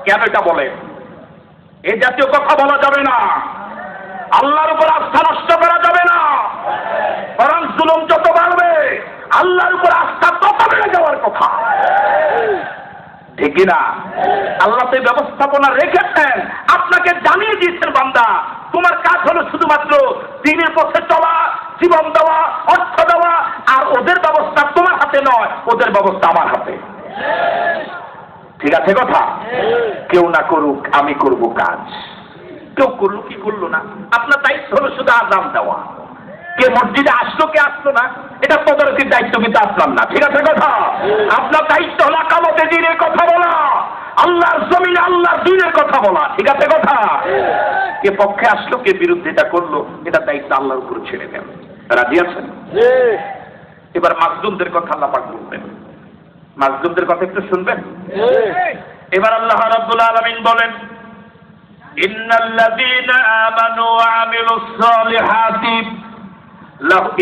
কেন এটা বলেন? এই জাতীয় কথা বলা যাবে না। আল্লাহর উপর আস্থা নষ্ট করা যাবে না, বরং জুলুম যত বাড়বে আল্লাহর উপর আস্থা তত বেড়ে যাওয়ার কথা, ঠিক না? আল্লাহ তো ব্যবস্থাপনা রেখেছেন, আপনাকে জানিয়ে দিয়েছেন বান্দা, তোমার কাজ হলো শুধুমাত্র দ্বীনের পথে চলা, জীবন দেওয়া, অর্থ দেওয়া, আর ওদের ব্যবস্থা তোমার হাতে নয়, ওদের ব্যবস্থা আমার হাতে। ঠিক আছে কথা? কেউ না করুক, আমি করব কাজ। কেউ করলো কি করলো না, আপনার দায়িত্ব হলো শুধু আযান দেওয়া। কে মসজিদে আসলো কে আসলো না, এটা তদারকির দায়িত্ব কিন্তু আপনার না, ঠিক আছে কথা? আপনার দায়িত্ব হলো কামতে দ্বীনের কথা বলা, আল্লাহর জমিনে আল্লাহর দ্বীনের কথা বলা, ঠিক আছে কথা? কে পক্ষে আসলো কে বিরোধিতা করলো, এটা দায়িত্ব আল্লাহর উপর ছেড়ে দেন। রাজি আছেন? এবার মাজলুমদের কথা আল্লাহ পাক বলবেন। মাজলুমদের কথা একটু শুনবেন। এবার আল্লাহ রাব্বুল আলামিন বলেন, ইন্নাল্লাযীনা আমানু ওয়া আমিলুস সালিহাতি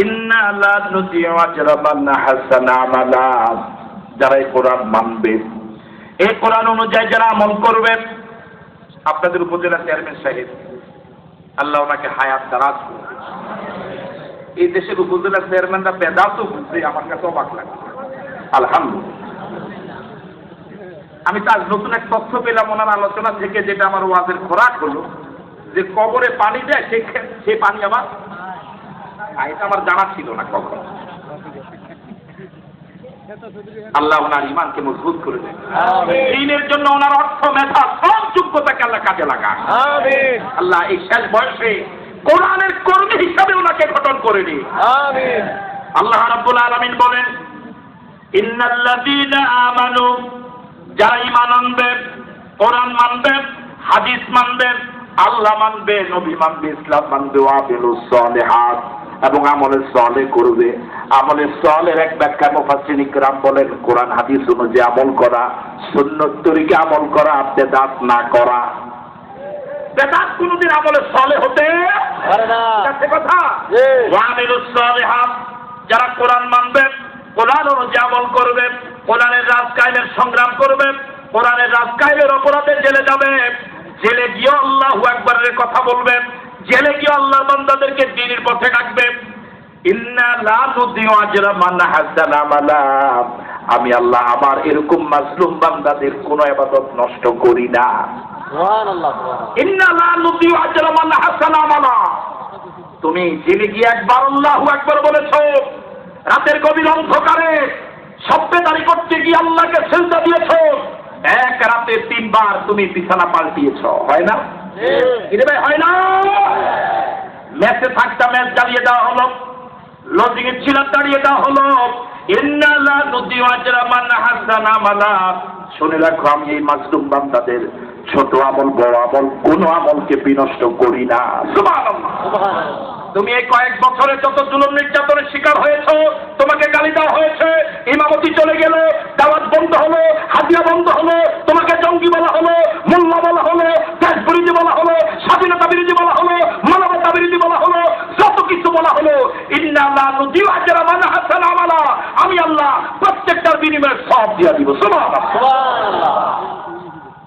ইন্না লা নুদিউ আজরা মান আহসানা আমালা। যারা এই কোরআন মানবে, এই কোরআন অনুযায়ী যারা আমল করবে। আপনাদের উপজেলা চেয়ারম্যান সাহেব, আল্লাহ ওনাকে হায়াত দারাজ করুন। এই দেশের উপজেলা চেয়ারম্যানরা বেদাতও বুঝছে, আমার কাছে অবাক লাগে। আলহামদুলিল্লাহ। আমি তো আজ নতুন এক তথ্য পেলাম ওনার আলোচনা থেকে, যেটা আমার ওয়াজের খোরাক হলো, যে কবরে পানি দেয়, সেই পানি আবার, এটা আমার জানা ছিল না কখন। আল্লাহ ওনার ইমানকে মজবুত করে দেন, দ্বীনের জন্য ওনার অর্থ, মেধা, সব যোগ্যতাকে আল্লাহ কাজে লাগান। আল্লাহ এই শেষ বয়সে কোরআনের কর্মী হিসাবে ওনাকে গঠন করে দিন। আল্লাহ রাব্বুল আলামিন বলেন, ইন্নাল্লাযীনা আমানু যারা ঈমান আনবে, কোরআন মানবে, হাদিস মানবে, আল্লাহ মানবে, নবী মানবে, ইসলাম মানবে, ওয়াবিলুস সালিহাত এবং আমলে সালেহ করবে। আমলে সালেহের এক ব্যাখ্যা মুফাসসিরিন কিরাম বলেন, কোরআন হাদিস অনুযায়ী আমল করা, সুন্নাত তরিকে আমল করা, বেদাত না করা। বেদাত কোনদিন আমলে সালেহ হতে পারে না, আছে কথা। ওয়াবিলুস সালিহাত, যারা কোরআন মানবে, কোরআন অনুযায়ী আমল করবে, কোরআনের রাজ কায়েমের সংগ্রাম করবে, কোরআনের রাজ কায়েমের অপরাধে জেলে যাবে, জেলে গিয়ে আল্লাহু আকবারের কথা বলবে, জেলে গিয়ে আল্লাহর বান্দাদেরকে দ্বীনের পথে ডাকবে। ইন্না লা নুদিউ আজরা মান হাসানা আমালা, আমি আল্লাহ আমার এরকম মাজলুম বান্দাদের কোনো ইবাদত নষ্ট করি না। সুবহানাল্লাহ। ইন্না লা নুদিউ আজরা মান হাসানা আমালা, তুমি জেলে গিয়ে একবার আল্লাহু আকবার বলেছো, রাতের গভীর অন্ধকারে সভ্যতারি করতে গিয়ে আল্লাহকে সিজদা দিয়েছো, এক রাতে 3 বার তুমি বিছানা পাল্টিয়েছ, হয় না? এটা ভাই হয় না? ম্যাচে থাকতা ম্যাচ জ্বালিয়ে দেওয়া হলো, লজিং এর ছিল দাঁড়িয়ে দেওয়া হলো। ইন্না লা নুদিউ আজরা মান হাসানা আমালা, শুনে রাখো আমি এই মাজলুম বান্দাদের ছোট আমল বড় আমল কোন আমলকে বিনষ্ট করি না। সুবহানাল্লাহ, সুবহানাল্লাহ। তুমি এই কয়েক বছরে যত জুলুম নির্যাতনের শিকার হয়েছো, তোমাকে গালি দেওয়া হয়েছে, ইমামতি চলে গেল, দাওয়াত বন্ধ হলো, হাদিয়া বন্ধ হলো, তোমাকে জঙ্গি বলা হলো, মোল্লা বলা হলো, দেশ বিরোধী বলা হলো, স্বাধীনতা বিরোধী বলা হলো, মানবতা বিরোধী বলা হলো, যত কিছু বলা হলো, ইন্না লা নুদিউ আজরা মান হাসানা আমালা, আমি আল্লাহ প্রত্যেকটার বিনিময়ে সব দিয়ে দিব। সুবহানাল্লাহ, সুবহানাল্লাহ।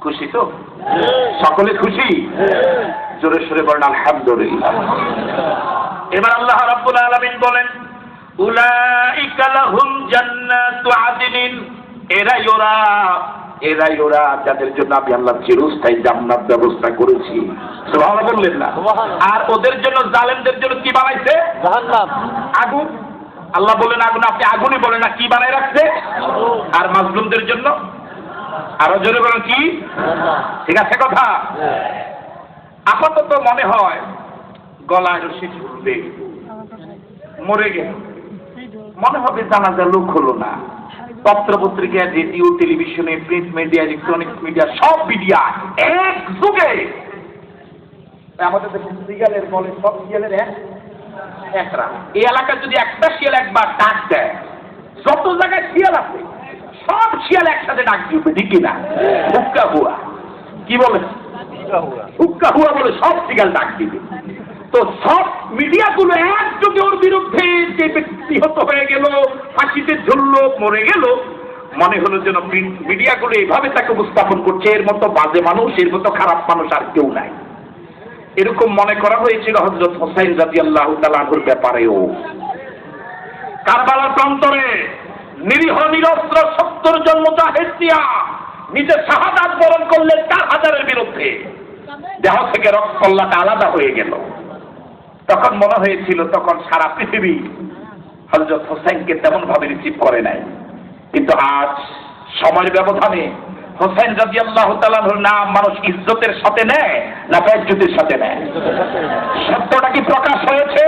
খুশি তো? সকলে খুশি? জোরে সোরে বলেন আলহামদুলিল্লাহ। এবার আল্লাহ রাব্বুল আলামিন বলেন, উলাইকা লাহুম জান্নাতু আদনিন, এরাই ওরা যাদের জন্য আমি আল্লাহ চিরস্থায়ী জান্নাত ব্যবস্থা করেছি। সুবহানাল্লাহ বললেন না? আর ওদের জন্য জালেমদের জন্য কি বানাইছে? জাহান্নাম, আগুন। আল্লাহ বলেন আগুন, আপনি আগুনই বলেন না, কি বানাই রাখছে? আর মাজলুমদের জন্য আরো জোরে বলেন কি? ঠিক আছে কথা? আপাতত মনে হয় গলায় রশি ঝুলবে, মরে গেল, মনে হবে জানাজার লোক হলো না। পত্র পত্রিকা, রেডিও, টেলিভিশনে, প্রিন্ট মিডিয়া, ইলেকট্রনিক্স মিডিয়া, সব মিডিয়া এক যুগে আমাদের দেশে সিরিয়ালের বলে, সব সিরিয়ালের একরা। এই এলাকায় যদি একটা শিয়াল একবার ডাক দেয়, যত জায়গায় শিয়াল আছে সব শিয়াল একসাথে ডাক দিবে, ঠিক কিনা? হুক্কা হুয়া, কি বলে? হুক্কা হুয়া বলে সব শিয়াল ডাক দিবে। তো সব মিডিয়াগুলো একযোগে ওর বিরুদ্ধে, যে ব্যক্তি হত হয়ে গেল, ফাঁসিতে ঝুললো, মরে গেল, মনে হলো যেন মিডিয়াগুলো এইভাবে তাকে উপস্থাপন করছে, এর মতো বাজে মানুষ, এর মতো খারাপ মানুষ আর কেউ নাই। এরকম মনে করা হয়েছিল হযরত হোসাইন রাদিয়াল্লাহু তাআলা আনহুর ব্যাপারেও। কারবালার প্রান্তরে নিরীহ নিরস্ত্র 70 জন মুজাহিদ দিয়া নিজে শাহাদাত বরণ করলেন 4000-এর বিরুদ্ধে। দেহ থেকে রক্তকল্লাটা আলাদা হয়ে গেল। তখন মনে হয়েছিল তখন সারা পৃথিবী হযরত হোসাইনকে তেমন ভাবে রিসিভ করে নাই, কিন্তু আজ সময়ের ব্যবধানে হোসেন রাদিয়াল্লাহু তাআলার নাম মানুষ ইজ্জতের সাথে নেয় না বেইজ্জতের সাথে নেয়? সত্যটা কি প্রকাশ হয়েছে?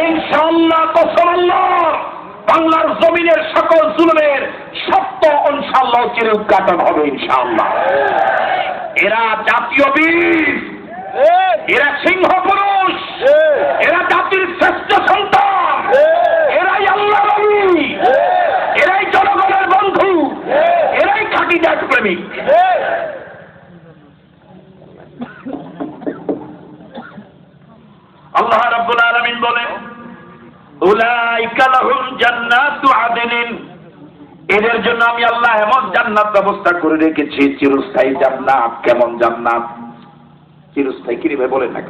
ইনশাআল্লাহ, কসম আল্লাহর, বাংলার জমিনের সকল জুলুমের সত্য ইনশাআল্লাহ চির উদ্ঘাটন হবে ইনশাআল্লাহ। এরা জাতীয় বীর, এরা সিংহ পুরুষ, এরা জাতির শ্রেষ্ঠ সন্তান, এরাই আল্লাহর ওলি, এরাই জনগণের বন্ধু, এরাই খাঁটি জাত প্রেমিক। আল্লাহ রাব্বুল আলামিন বলেন, উলাইকা লাহুম জান্নাতু আদনিন, এদের জন্য আমি আল্লাহ এমন জান্নাত ব্যবস্থা করে রেখেছি, চিরস্থায়ী জান্নাত। কেমন জান্নাত? চিরস্থায়ী কি রে বলেন না?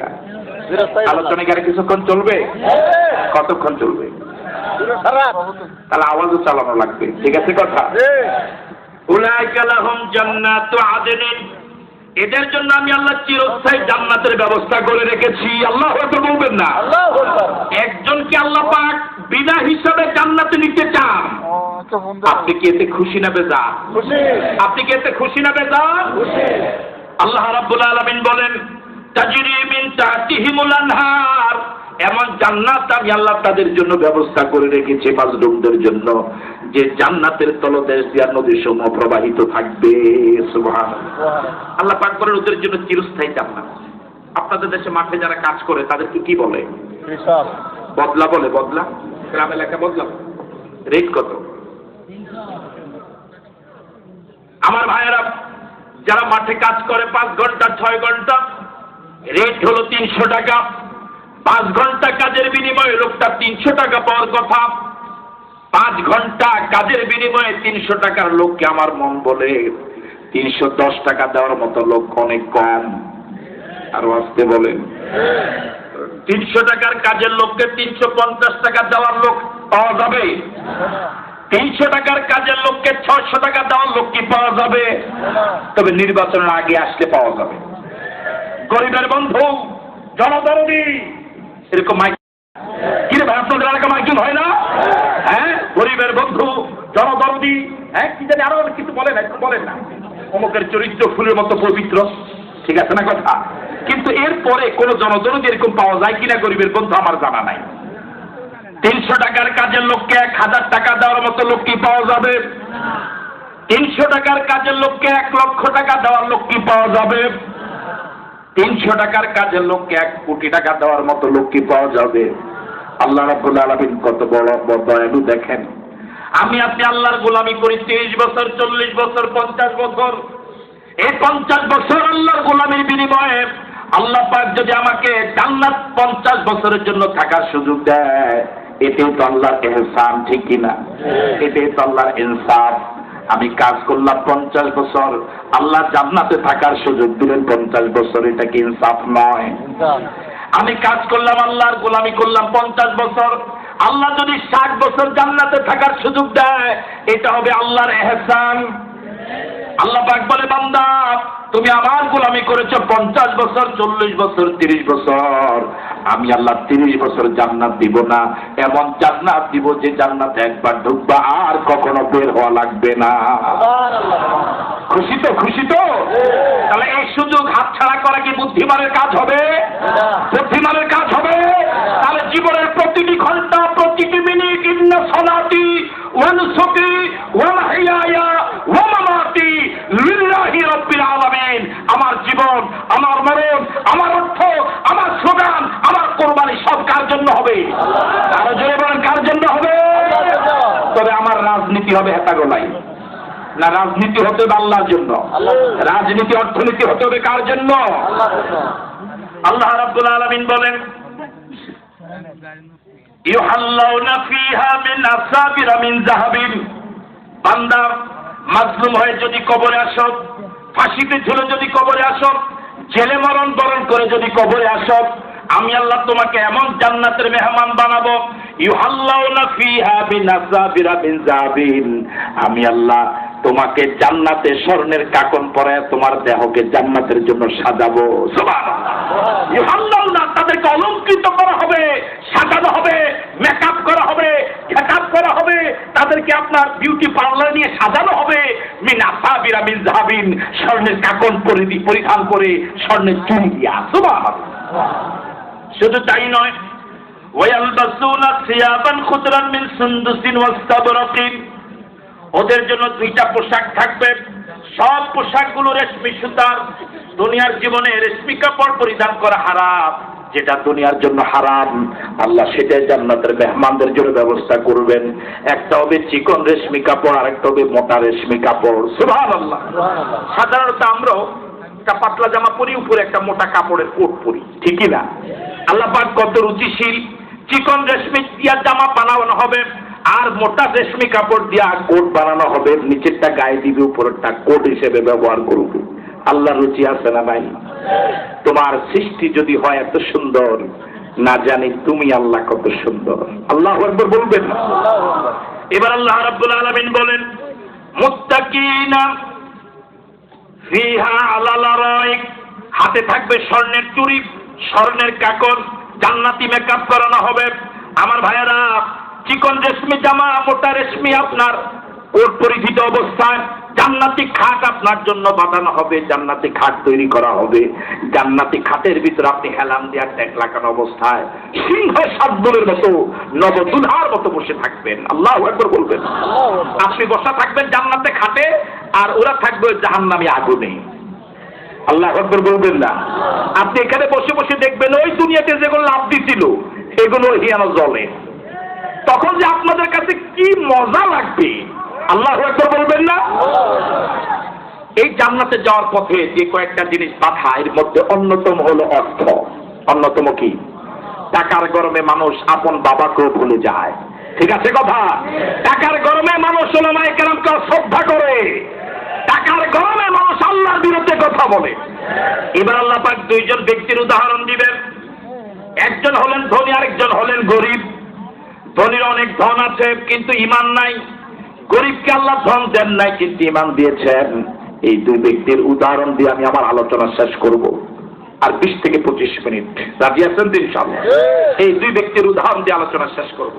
আলোচনা কি আর কিছুক্ষণ চলবে? কতক্ষণ চলবে? তাহলে আওয়াজও চালানো লাগবে, ঠিক আছে কথা? উলাইকা লাহুম জান্নাতু আদনিন, এদের জন্য আমি আল্লাহ চিরস্থায়ী জান্নাতের ব্যবস্থা করে রেখেছি। আল্লাহু আকবার বলবেন না? আল্লাহু আকবার। একজনকে আল্লাহ পাক বিনা হিসাবে জান্নাতে নিতে চান, আপনি কি এতে খুশি না বেজার? খুশি। আপনি কি এতে খুশি না বেজার? খুশি। আল্লাহ রাব্বুল আলামিন বলেন, তাজরি মিন তাহতিহিমুল আনহার এমন জান্নাত আমি আল্লাহ তাদের জন্য ব্যবস্থা করে রেখেছি মাজলুমদের জন্য, যে জান্নাতের তলদেশ দিয়া নদী সমূহ প্রবাহিত থাকবে। সুবহানাল্লাহ। আল্লাহ পাক বলেন ওদের জন্য চিরস্থায়ী জান্নাত। আপনাদের দেশে মাঠে যারা কাজ করে তাদেরকে কি বলে? বদলা বলে। বদলা গ্রাম এলাকা বদলা। রেট কত? আমার ভাইয়েরা যারা মাঠে কাজ করে 5 ঘন্টা 6 ঘন্টা, রেট হলো 300 টাকা। 5 ঘন্টা কাজের বিনিময়ে লোকটা 300 টাকা পাওয়ার কথা। 5 ঘন্টা কাজের বিনিময়ে 300 টাকার লোককে আমার মন বলে 310 টাকা দেওয়ার মতো লোক অনেক কম। আরো আসতে বলেন। 300 টাকার কাজের লোককে 350 টাকা দেওয়ার লোক পাওয়া যাবে? 300 টাকার কাজের লোককে 600 টাকা দেওয়ার লোক কি পাওয়া যাবে? তবে নির্বাচনের আগে আসলে পাওয়া যাবে। গরিবের বন্ধু, জনদরদি, এরকম মাইক কিরে ভাই আপনাদের এলাকা মাইকিং হয় না? হ্যাঁ, গরিবের বন্ধু, জনদরদি, হ্যাঁ কি জানি আরো কিছু বলেন, একটু বলেন না। অমুকের চরিত্র ফুলের মতো পবিত্র, ঠিক আছে না কথা? কিন্তু এরপরে কোন জনদরদি এরকম পাওয়া যায় কিনা গরিবের বন্ধু আমার জানা নাই। 300 টাকার কাজের লোককে 1000 টাকা দেওয়ার মতো লোক কি পাওয়া যাবে? 300 টাকার কাজের লোককে 1 লক্ষ টাকা দেওয়ার লোক কি পাওয়া যাবে? 300 টাকার কাজের লোককে 1 কোটি টাকা দেওয়ার মতো লোক কি পাওয়া যাবে? আল্লাহ রাব্বুল আলামিন কত বড় দয়ালু দেখেন। আমি আপনি আল্লাহর গোলামি করি 30 বছর, 40 বছর, 50 বছর। এই 50 বছর আল্লাহর গোলামির বিনিময়ে আল্লাহ পাক যদি আমাকে জান্নাত 50 বছরের জন্য থাকার সুযোগ দেয়, এটাই তো আল্লাহর ইহসান, ঠিক কিনা? এটাই তো আল্লাহর ইনসাফ। আমি কাজ করলাম 50 বছর, আল্লাহ জান্নাতে থাকার সুযোগ দিলেন 50 বছর, এটা কি ইনসাফ নয়? আমি কাজ করলাম, আল্লাহর গোলামি করলাম 50 বছর, আল্লাহ যদি 60 বছর জান্নাতে থাকার সুযোগ দেয়, এটা হবে আল্লাহর ইহসান। আল্লাহ পাক বলে, বান্দা তুমি আমার গোলামি করেছো 50 বছর, 40 বছর, 30 বছর, আমি আল্লাহ 30 বছর জান্নাত দিব না, এমন জান্নাত দিব যে জান্নাতে একবার ঢুকবা আর কখনো বের হওয়া লাগবে না। খুশি তো? খুশি তো? তাহলে এই সুযোগ হাতছাড়া করা কি বুদ্ধিমানের কাজ হবে? বুদ্ধিমানের কাজ হবে? তাহলে জীবনের প্রতিটি ঘন্টা, প্রতিটি মিনিট, ইন্না সলাতি ওয়া নুসুকি ওয়া মাহইয়ায়া ওয়া মামাতি লিল্লাহি রাব্বিল আলামিন। আমার জীবন, আমার মরণ, আমার অর্থ, আমার স্লোগান, আমার কোরবানি সব কার জন্য হবে? আরো জোরে বলেন, কার জন্য হবে? তবে আমার রাজনীতি হবে হেতাগোলাই না, রাজনীতি হতে হবে আল্লাহর জন্য। রাজনীতি, অর্থনীতি হতে হবে কার জন্য? আল্লাহ রাব্বুল আলামিন বলেন, ইউহাল্লাউনা ফিহা মিন আসাবিরা মিন যাহাবিন। বান্দা মাজলুম হয়ে যদি কবরে আসো, ফাঁসিতে ঝুলে যদি কবরে আসো, জেলে মরণ বরণ করে যদি কবরে আসো, আমি আল্লাহ তোমাকে এমন জান্নাতের মেহমান বানাবো, ইউহাল্লাউনা ফিহা মিন আসাবিরা মিন যাহাবিন। আমি আল্লাহ তোমাকে জান্নাতে স্বর্ণের কাকন পরায় তোমার দেহকে জান্নাতের জন্য সাজাবো। সুবহানাল্লাহ। ইউহাল্লাউনা, তাদেরকে অলংকৃত করা হবে, সাজানো হবে, মেকআপ করা হবে, গেটআপ করা হবে, তাদেরকে আপনার বিউটি পার্লার নিয়ে সাজানো হবে। মিন আসাবিরা মিন যাহাবিন, স্বর্ণের কাকন পরিধান করে, স্বর্ণের চুড়ি দিয়া। সুবহানাল্লাহ। শুধু তাই নয়, ওয়ায়ালবাসুনা সিয়াবান খুদরান মিন সুনদুসিন ওয়াস্তাবরাকিন। ওদের জন্য 2টা পোশাক থাকবে, সব পোশাকগুলো রেশমি সুতার। দুনিয়ার জীবনে রেশমি কাপড় পরিধান করা হারাম, যেটা দুনিয়ার জন্য হারাম আল্লাহ সেটাই জান্নাতের মেহমানদের জন্য ব্যবস্থা করবেন। একটা হবে চিকন রেশমি কাপড়, আর একটা হবে মোটা রেশমি কাপড়। সুবহানাল্লাহ। সাধারণত আমরাও একটা পাতলা জামা পরি, উপরে একটা মোটা কাপড়ের কোট পরি, ঠিকই না? আল্লাহ পাক কত রুচিশীল। চিকন রেশমি দিয়া জামা বানানো হবে, আর মোটা রেশমি কাপড় দিয়া কোট বানানো হবে, নিচেরটা গায়ে দিবে, উপরেরটা কোট হিসেবে ব্যবহার করবে। আল্লাহর রুচি আছে না নাই? তোমার সৃষ্টি যদি হয় এত সুন্দর, না জানি তুমি আল্লাহ কত সুন্দর। আল্লাহু আকবার বলবেন। এবার আল্লাহ রাব্বুল আলামিন বলেন, মুত্তাকিনা ফিহা আলাল আরাইক। হাতে থাকবে স্বর্ণের চুড়ি, স্বর্ণের কাকন, জান্নাতি মেকআপ করানো হবে। আমার ভাইয়েরা, চিকন রেশমি জামা, মোটা রেশমি আপনার কোট পরিহিত অবস্থায় জান্নাতি খাট আপনার জন্য বাঁধানো হবে, জান্নাতি খাট তৈরি করা হবে, জান্নাতি খাটের ভিতরে আপনি হেলান দিয়ে ট্যাগ লাগানো অবস্থায় সিংহ সাদ্দুলের মতো নবদুলহার মতো বসে থাকবেন। আল্লাহু আকবার বলবেন। আপনি বসা থাকবেন জান্নাতে খাটে, আর ওরা থাকবে জাহান্নামী আগুনে। আল্লাহু আকবার বলবেন না? আপনি এখানে বসে বসে দেখবেন ওই দুনিয়াতে যেগুলো লাভ দিছিল এগুলো হিয়ানো জ্বলে, তখন যে আপনাদের কাছে কি মজা লাগবে। আল্লাহু আকবার বলবেন না? এই জান্নাতে যাওয়ার পথে যে কয়েকটা জিনিস বাধা, এর মধ্যে অন্যতম হলো অর্থ। অন্যতম কি? টাকার গরমে মানুষ আপন বাবাকেও ভুলে যায়। ঠিক আছে কথা? টাকার গরমে মানুষ উলামায়ে কেরামকে শ্রদ্ধা করে, টাকার গরমে মানুষ আল্লাহর বিরুদ্ধে কথা বলে। এবার আল্লাহ পাক দুইজন ব্যক্তির উদাহরণ দিবেন। একজন হলেন ধনী, আরেকজন হলেন গরিব। ধনীর অনেক ধন আছে কিন্তু ঈমান নাই, গরিবকে আল্লাহ ধন দেন নাই কিন্তু ঈমান দিয়েছেন। এই দুই ব্যক্তির উদাহরণ দিয়ে আমি আমার আলোচনা শেষ করব, আর 20 থেকে 25 মিনিট। রাজি আছেন তো ইনশাআল্লাহ? এই দুই ব্যক্তির উদাহরণ দিয়ে আলোচনা শেষ করব।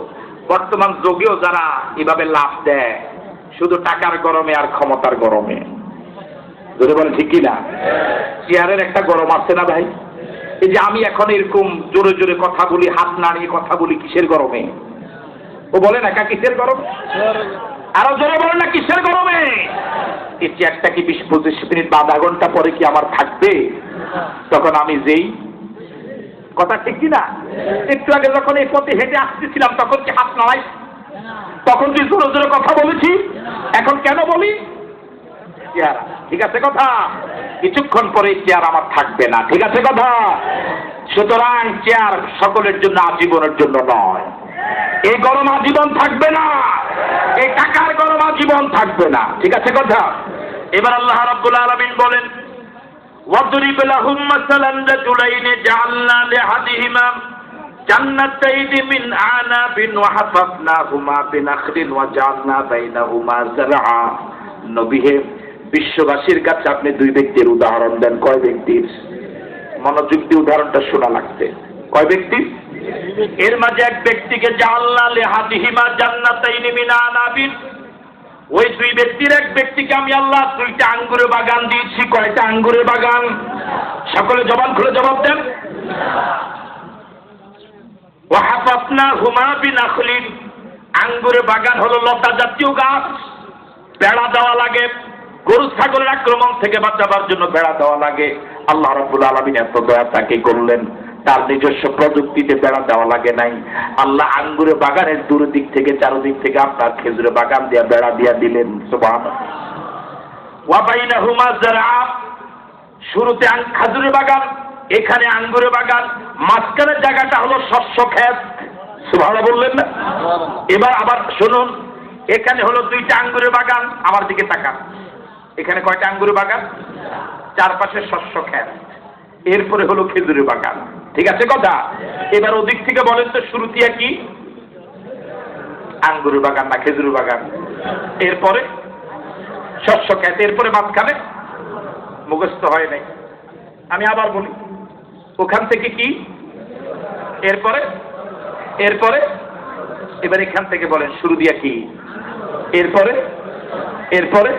বর্তমান যুগেও যারা এভাবে লাভ দেয় শুধু টাকার গরমে আর ক্ষমতার গরমে, যদি বলেন ঠিক কিনা? চেয়ারের একটা গরম আছে না ভাই? এই যে আমি এখন এরকম জোরে জোরে কথা বলি, হাত নাড়িয়ে কথা বলি, কিসের গরমে? ও বলে না কিসের গরম? আরো জোরে বলেন না কিসের গরমে? এই চেয়ারটা কি 20-25 মিনিট বা আধা ঘন্টা পরে কি আমার থাকবে? তখন আমি যেই কথা, ঠিক কিনা? একটু আগে যখন এই পথে হেঁটে আসতেছিলাম তখন কি হাত নাড়াই? তখন কি জোরে জোরে কথা বলেছি? এখন কেন বলি? চেয়ার, ঠিক আছে কথা? কিছুক্ষণ পরে চেয়ার আমার থাকবে না, ঠিক আছে কথা? সুতরাং চেয়ার সকলের জন্য, আজীবনের জন্য নয়। এই গরম আজীবন থাকবে না, এই টাকার গরম আজীবন থাকবে না, ঠিক আছে কথা? এবার আল্লাহ রাব্বুল আলামিন বলেন, ওয়াদরিব লাহুম মাসালান রাজুলাইনি জাআলনা লিহাদিহিমা জান্নাতাইনি মিন আনাবিন ওয়া হাফাফনাহুমা বিনাখলিন ওয়া জাআলনা বাইনাহুমা যারআ। নবী হে, বিশ্ববাসীর কাছে আপনি দুই ব্যক্তির উদাহরণ দেন। কয় ব্যক্তির? মনোযোগ দিয়ে উদাহরণটা শোনা লাগছে। কয় ব্যক্তি? এর মাঝে এক ব্যক্তিকে জাআলনা লিহাদিহিমা জান্নাতাইনি মিন আনাবিন, ওই দুই ব্যক্তির এক ব্যক্তিকে আমি আল্লাহ দুইটা আঙ্গুরের বাগান দিয়েছি। কয়টা আঙ্গুরের বাগান? সকলে জবান খুলে জবাব দেন। ওয়া হাফাফনাহুমা বিনাখলিন, আঙ্গুরের বাগান হলো লতা জাতীয় গাছ, বেড়া দেওয়া লাগে, গরু ছাগলের আক্রমণ থেকে বাঁচাবার জন্য বেড়া দেওয়া লাগে। আল্লাহ রাব্বুল আলামিন এত দয়া তাকে করলেন, তার নিজস্ব প্রযুক্তিতে বেড়া দেওয়া লাগে নাই। আল্লাহ আঙ্গুরের বাগানের দুদিক থেকে, চারদিক থেকে আপনার খেজুরের বাগান দিয়া বেড়া দিয়া দিলেন। সুবহানাল্লাহ। ওয়া বাইনাহুমা যারআ, শুরুতে খেজুরের বাগান, এখানে আঙ্গুরের বাগান, মাঝখানের জায়গাটা হলো শস্য ক্ষেত। সুবহানাল্লাহ বললেন না? এবার আবার শুনুন, এখানে হলো দুইটা আঙ্গুরের বাগান। আমার দিকে তাকান, এখানে কয়টা আঙ্গুরের বাগান? চারপাশে শস্য ক্ষেত, এরপরে হলো খেজুরের বাগান, ঠিক আছে কথা? এবার ওদিক থেকে বলেন তো শুরুতে কি আঙ্গুরের বাগান না খেজুরের বাগান? এরপরে শস্য ক্ষেত, এরপরে মাঝখানে মুখস্থ হয় নাই। আমি আবার বলি, ওখান থেকে কি, এরপরে এরপরে এবার এখান থেকে বলেন শুরু দিয়া কি, এরপরে এরপরে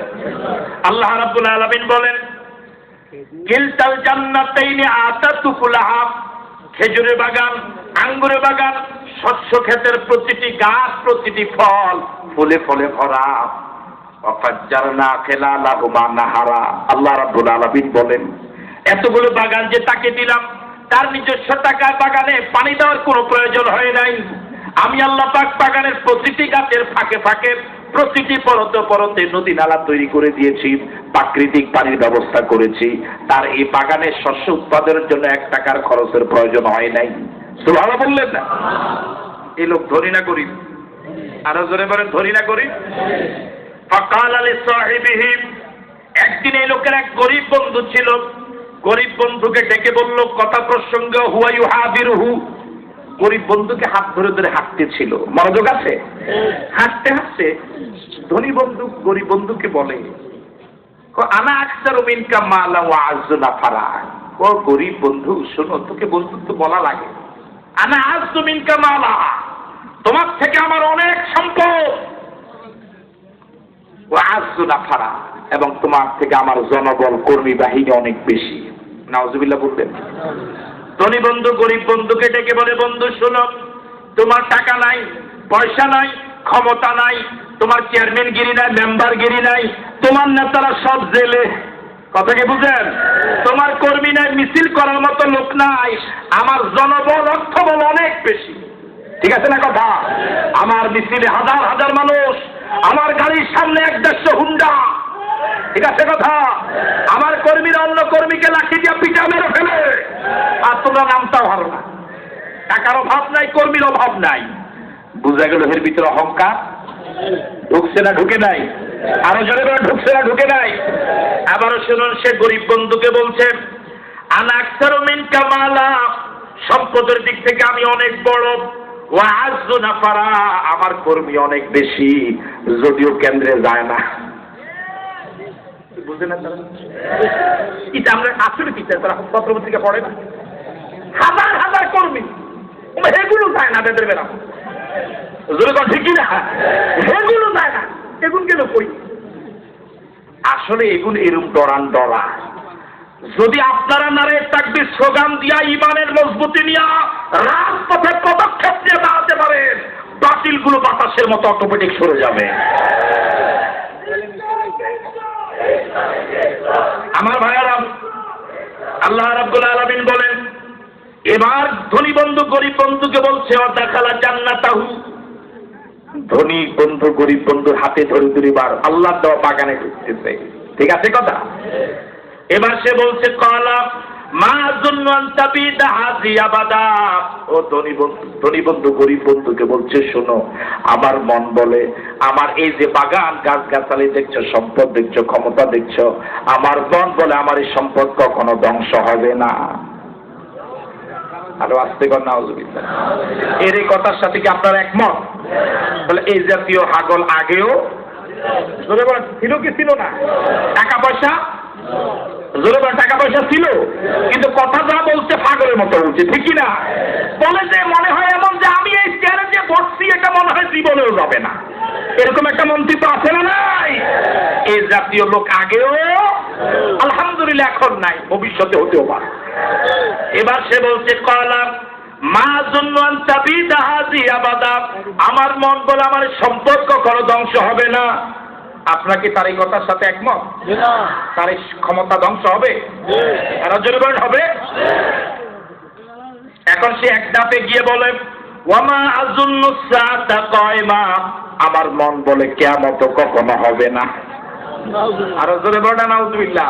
আল্লাহ রাব্বুল আলামিন বলেন, কিলতাল জান্নাতাইনি আতাত উকুলাহা, খেজুরের বাগান, আঙ্গুরের বাগান, শস্য ক্ষেতের প্রতিটি গাছ, প্রতিটি ফল ফুলে ফলে ভরা। ওয়াফাজ্জারনা খিলালাহুমা নাহারা। আল্লাহ রাব্বুল আলামিন বলেন, এতগুলো বাগান যে তাকে দিলাম, তার নিজস্ব টাকার বাগানে পানি দেওয়ার কোনো প্রয়োজন হয় নাই। আমি আল্লাহ পাক বাগানের প্রতিটি গাছের ফাঁকে ফাঁকে, প্রতিটি পরতে পরতে নদী নালা তৈরি করে দিয়েছি, প্রাকৃতিক পানির ব্যবস্থা করেছি। তার এই বাগানের শস্য উৎপাদনের জন্য 1 টাকার খরচের প্রয়োজন হয় নাই। সুবহানাল্লাহ বললেন না? এই লোক ধনী না গরিব? আরো জোরে বলেন, ধনী না গরিব? ফাকালা লিসাহিবিহি, একদিন এই লোকের এক গরিব বন্ধু ছিল। গরিব বন্ধুকে ডেকে বলল কথা প্রসঙ্গে, হুয়া ইউহাবিরুহু, গরিব বন্ধুকে হাত ধরে ধরে হাঁটতেছিল। মনোযোগ আছে? হাঁটতে হাঁটতে ধনী বন্ধু গরিব বন্ধুকে বলে, আনা আকসারু মিনকা মালা ওয়া আযযু নাফারা। ও গরিব বন্ধু শোনো, তোকে বন্ধুত্ব বলা লাগে। আনা আযযু মিনকা মালা, তোমার থেকে আমার অনেক সম্পদ। ওয়া আযযু নাফারা, এবং তোমার থেকে আমার জনবল কর্মী বাহিনী অনেক বেশি। নাউজুবিল্লাহ বলবেন। ধনী বন্ধু গরিব বন্ধুকে ডেকে বলে, বন্ধু শোনো, তোমার টাকা নাই, পয়সা নাই, ক্ষমতা নাই, তোমার চেয়ারম্যানগিরি নাই, মেম্বারগিরি নাই, তোমার নেতারা সব জেলে, কথা কি বুঝেন? তোমার কর্মী নাই, মিছিল করার মতো লোক নাই, আমার জনবল অর্থবল অনেক বেশি। ঠিক আছে না কথা? আমার মিছিলে হাজার হাজার মানুষ, আমার গাড়ির সামনে 150 হুন্ডা। ঠিক আছে কথা? আমার কর্মীরা অন্য কর্মীকে লাঠি দিয়ে পিটা মেরে ফেলে, আর তোমরা নামটাও হারো না। টাকার অভাব নাই, কর্মীর অভাব নাই। বুঝা গেল এর ভিতরে অহংকার ঢুকছে না ঢুকে নাই? আরো জোরে বলে, ঢুকছে না ঢুকে নাই? আবারও শুনুন, সে গরিব বন্ধুকে বলছে, আনা আকসারু মিনকা মালা, সম্পদের দিক থেকে আমি অনেক বড়, ওয়া আযযু নাফারা, আমার কর্মী অনেক বেশি, যদিও কেন্দ্রে যায় না। বুঝলেন না? এটা আমরা আসলে কি তারা পত্রপত্রিকা পড়ে না? হাজার হাজার কর্মী, এগুলো যায় না বেদের বেড়া, ঠিকই না, এগুলো যায় না, এগুলো কেন কই? আসলে এগুলো এরকম ডরান ডরা। যদি আপনারা নারে তাকবীর স্লোগান দিয়া ইমানের মজবুতি নিয়া রাজপথে পদক্ষেপ নিয়ে দাঁড়াতে পারেন, বাতিলগুলো বাতাসের মতো অটোমেটিক সরে যাবে। আমার ভাইয়ারা, আল্লাহ রাব্বুল আলামিন বলেন, এবার ধনী বন্ধু গরিব বন্ধুকে বলছে, ওয়াদাখালা জান্নাতাহু, ধনী বন্ধু গরিব বন্ধুর হাতে ধরে ধরে বার আল্লাহ দেওয়া বাগানে ঢুকতেছে। ঠিক আছে কথা? এবার সে বলছে, কালা মা যুন্নু আন তাবিদা হাযি আবাদা, ও ধনী বন্ধু গরিব বন্ধুকে বলছে, শোনো, আমার মন বলে, আমার এই যে বাগান গাছগাছালি দেখছো, সম্পদ দেখছো, ক্ষমতা দেখছো, আমার মন বলে আমার এই সম্পদ কখনো ধ্বংস হবে না। আরো আসতে কর নাউজুবিল্লাহ। এর এই কথার সাথে কি আপনারা একমত? তাহলে এই জাতীয় হাগল আগেও জোরে বলেন ছিল কি ছিল না? টাকা পয়সা, জোরে বলেন টাকা পয়সা ছিল, কিন্তু কথা যা বলছে পাগলের মতো বলছে, ঠিক কি না? বলে যে মনে হয় এমন যে আমি এই চেয়ারে যে বসছি এটা মনে হয় জীবনেও যাবে না, এরকম একটা মন্ত্রী তো আছে না নাই? এই জাতীয় লোক আগেও, আলহামদুলিল্লাহ এখন নাই, ভবিষ্যতে হতেও পারে। এবার সে বলছে, কালা মা যুন্নু আন তাবিদা হাযি আবাদা, আমার মন বলে আমার সম্পদ কখনো ধ্বংস হবে না। আপনার কি তার এই কথার সাথে একমত? তার এই ক্ষমতা ধ্বংস হবে? আরো জোরে বলেন, হবে? এখন সে এক ধাপে গিয়ে বলে, ওয়ামা আযুন্নু সাআতা কায়মা, আমার মন বলে কিয়ামত কখনো হবে না। আরো জোরে বলেন নাউজুবিল্লাহ।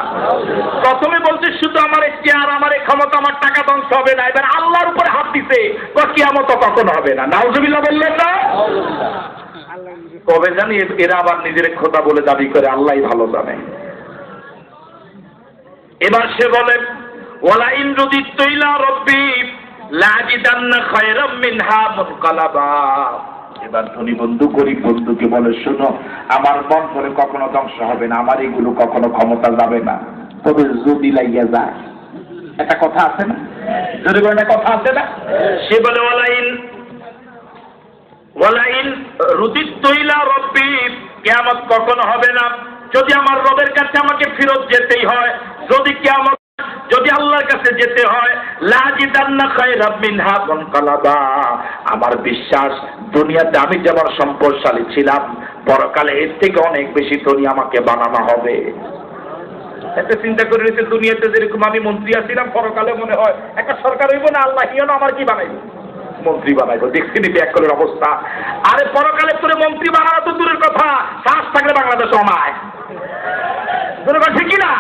প্রথমে বলছে শুধু আমার চেয়ার, আমার ক্ষমতা, আমার টাকা ধ্বংস হবে না, এবার আল্লাহর উপরে হাত দিছে, কিয়ামত কখনো হবে না। নাউজুবিল্লাহ বললেন না? কবে জানি এরা আবার নিজের খোদা বলে দাবি করে, আল্লাহই ভালো জানে। এবার সে বলে, ওয়ালা ইন রুদিতু ইলা রাব্বি লাজিদান্না খায়রাম মিনহা মুনকালাবা। এবার ধনী বন্ধু গরিব বন্ধুকে বলে, শোনো, আমার মন করে কখনো ধ্বংস হবে না, আমার এগুলো কখনো ক্ষমতা যাবে না, তবে যদি লাইয়া যায়। একটা কথা আছে না? যদি কোনো কথা আছে না? সে বলে, ওয়ালা ইন রুদিতু ইলা রাব্বি, কিয়ামত কখনো হবে না, যদি আমার রবের কাছে আমাকে ফেরত যেতেই হয়, যদি কিয়ামত, যদি আল্লাহর কাছে যেতে হয়, লাজিদান্না খায়রাম মিনহা মুনকালাবা, আমার বিশ্বাস দুনিয়াতে আমি যেমন সম্পদশালী ছিলাম, পরকালে এর থেকে অনেক বেশি ধনী আমাকে বানানো হবে। এতে চিন্তা করে রয়েছে, দুনিয়াতে যেরকম আমি মন্ত্রী আছিলাম, পরকালে মনে হয় একটা সরকার হইব না, আল্লাহ হিয়নো আমার কি বানাইব, মন্ত্রী বানাইবো। দেখছি নি ব্যাকলের অবস্থা। আরে পরকালে তোরে মন্ত্রী বানানো তো দূরের কথা, শ্বাস থাকলে বাংলাদেশ অনায়, ঠিক না?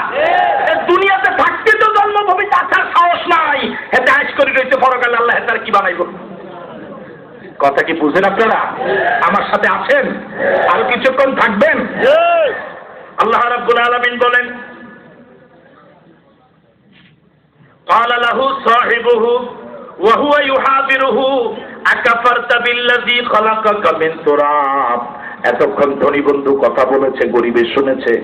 দুনিয়াতে থাকতে তো জন্মভূমি আসার সাহস নাই, এতে আইস করে রয়েছে, পরকালে আল্লাহ তার কি বানাইব। কথা কি বুঝেন আপনারা? আমার সাথে আছেন? আরো কিছুক্ষণ থাকবেন? আল্লাহ রাব্বুল আলামিন বলেন, ক্বালা লাহু সাহিবুহু ওয়া হুয়া ইউহাবিরুহু আকাফারতা বিল্লাযী খালাকাকা মিন তুরাব। এতক্ষণ ধনী বন্ধু কথা বলেছে, গরিবে শুনেছে,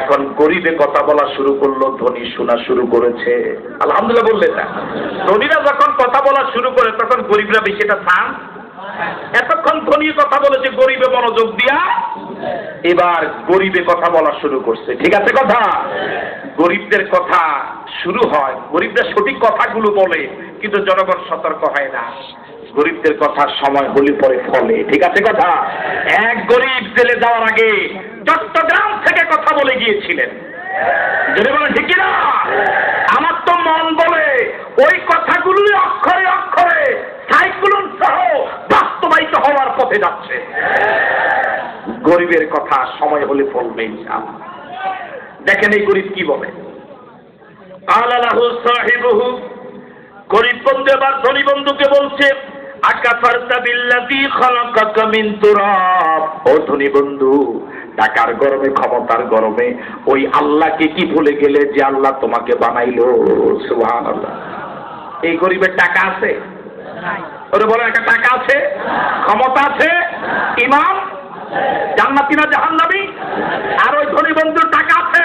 এখন গরিবে কথা বলা শুরু করলো, ধনী শোনা শুরু করেছে। আলহামদুলিল্লাহ বললেন না? ধনীরা যখন কথা বলা শুরু করে তখন গরিবরা বেশি এটা চান এতক্ষণ ধনী কথা বলেছে, গরিবে মনোযোগ দিয়া এবার গরিবে কথা বলা শুরু করছে। ঠিক আছে কথা? গরিবদের কথা শুরু হয়, গরিবদের সঠিক কথাগুলো বলে, কিন্তু জনগণ সতর্ক হয় না। গরিবদের কথা সময় হলে পরে ফলে। ঠিক আছে কথা? এক গরিব জেলে যাওয়ার আগে চট্টগ্রাম থেকে কথা বলে গিয়েছিলেন। যদি বলে ঠিক না? আমার তো মন বলে ওই কথাগুলোই অক্ষরে অক্ষরে সাইক্লোন সহ বাস্তবায়িত হওয়ার পথে যাচ্ছে। গরিবের কথা সময় হলে ফলবে ইনশাআল্লাহ। দেখেন এই গরিব কি বলে, আলালাহু সাহিবুহু, গরিব বন্ধু এবার ধনী বন্ধুকে বলছে, আকাফারতা বিল্লাযী খালাকাকা মিন তুরাব। ও ধনী বন্ধু, টাকার গরমে ক্ষমতার গরমে ওই আল্লাহকে কি ভুলে গেলে যে আল্লাহ তোমাকে বানাইলো? সুবহানাল্লাহ। এই গরিবের টাকা আছে? ওরে বলে একটা টাকা আছে, ক্ষমতা আছে, ইমাম, জান্নাতি না জাহান্নামী? আর ওই ধনী বন্ধুর টাকা আছে,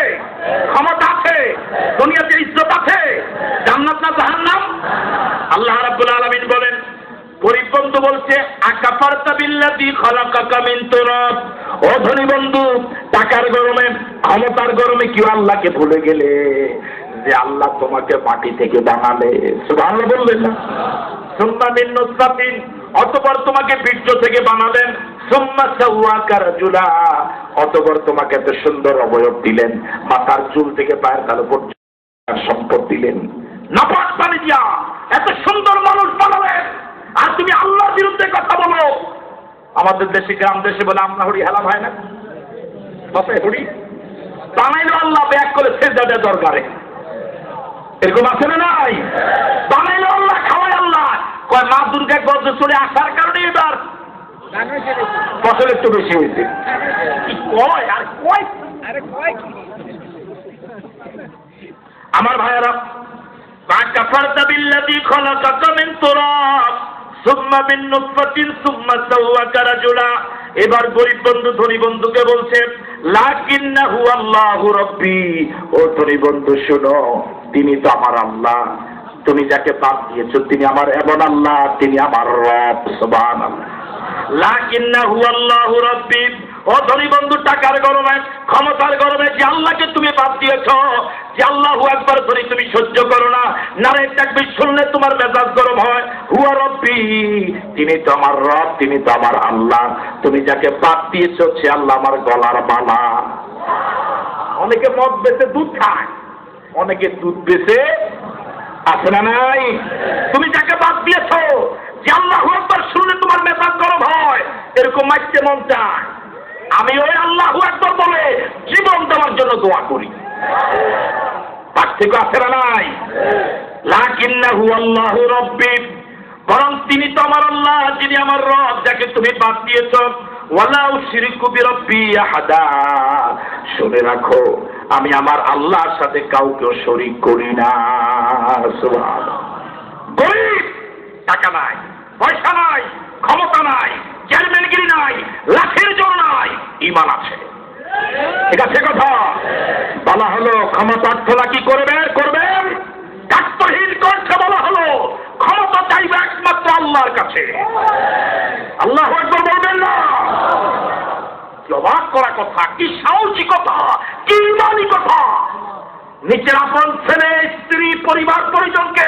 ক্ষমতা আছে, দুনিয়াতে ইজ্জত আছে, জান্নাত না জাহান্নাম? আল্লাহ রাব্বুল আলামিন বলেন, গরিব বন্ধু বলছে, আকাফারতা বিল্লাযী খালাকাকা মিন তুরাব। ও ধনী বন্ধু, টাকার গরমে ক্ষমতার গরমে কি আল্লাহকে ভুলে গেলে যে আল্লাহ তোমাকে মাটি থেকে বানালে? সুবহানাল্লাহ বললেন না? সুম্মা মিন নুতফাতিন, অতঃপর তোমাকে বীর্য থেকে বানালেন, সুম্মা সাওয়াকা রাজুলা, অতঃপর তোমাকে এত সুন্দর অবয়ব দিলেন, মাথার চুল থেকে পায়ের তালু পর্যন্ত সম্পদ দিলেন, নাপাক পানি দিয়া এত সুন্দর মানুষ বানালেন, আর তুমি আল্লাহর বিরুদ্ধে কথা বলো। আমাদের দেশে গ্রাম দেশে বলে আমরা হরি হেলাম হয় না, বাপে হরি বানাইলো আল্লাহ ব্যাগ করে সেজদাতে দরকারে। এরকম আছে না নাই? বানাইলো আল্লাহ, খাওয়াই আল্লাহ। কয় মা দুর্গা গর্জ চলে আসার কারণে এবার ফসল একটু বেশি হয়েছে। কি কয় আর কয়? আমার ভাইয়েরা, আকাফারতা বিল্লাযী খালাকাকা মিন তুরাব সুম্মা মিন নুতফাতিন সুম্মা সাওয়াকা রাজুলা। এবার গরিব বন্ধু ধনী বন্ধুকে বলছে, লাকিন্নাহু আল্লাহু রাব্বি। ও ধনী বন্ধু শোনো, তিনি তো আমার আল্লাহ, তুমি যাকে বাদ দিয়েছো তিনি আমার এমন আল্লাহ, তিনি আমার রব। সুবহানাল্লাহ। লাকিন্নাহু আল্লাহু রাব্বি। ও ধনী বন্ধু, টাকার গরমে ক্ষমতার গরমে যে আল্লাহকে তুমি বাদ দিয়েছো, যে আল্লাহু আকবার ধরে তুমি সহ্য করো না, নারে তাকবীর শুনলে তোমার মেজাজ গরম হয়। হুয়া রব্বি, তিনি তো আমার রব, তিনি তো আমার আল্লাহ, তুমি যাকে বাদ দিয়েছো সে আল্লাহ আমার গলার মালা। অনেকে মদ বেচে দুধ খায়, অনেকে দুধ বেচে আছে না নাই? তুমি যাকে বাদ দিয়েছো, যে আল্লাহু আকবার শুনলে তোমার মেজাজ গরম হয়, এরকম মাইতে মন চায়। আমি ওই আল্লাহু আকবার বলে জীবন দেওয়ার জন্য দোয়া করি। তার থেকে আছে না নাই? লাকিন্নাহু আল্লাহু রাব্বি, বরং তিনি তো আমার আল্লাহ, যিনি আমার রব, যাকে তুমি বাদ দিয়েছ। ওয়ালা উশরিকু বিরাব্বি আহাদা, শুনে রাখো আমি আমার আল্লাহর সাথে কাউকে শরীক করি না। সুবহানাল্লাহ। গরিব, টাকা নাই, পয়সা নাই, ক্ষমতা নাই, চেয়ারম্যানগিরি নাই, লাখের জোর নাই, ঈমান আছে। ঠিক আছে কথা? বলা হলো ক্ষমতার্থরা কি করবেন? কার্যহীন কণ্ঠে বলা হলো ক্ষমতা চাইবে একমাত্র আল্লাহর কাছে। আল্লাহু আকবার বলবেন না? কি অবাক করা কথা, কি সাহসী কথা, কি ঈমানি কথা। নিজের আপন ছেলে, স্ত্রী, পরিবার পরিজনকে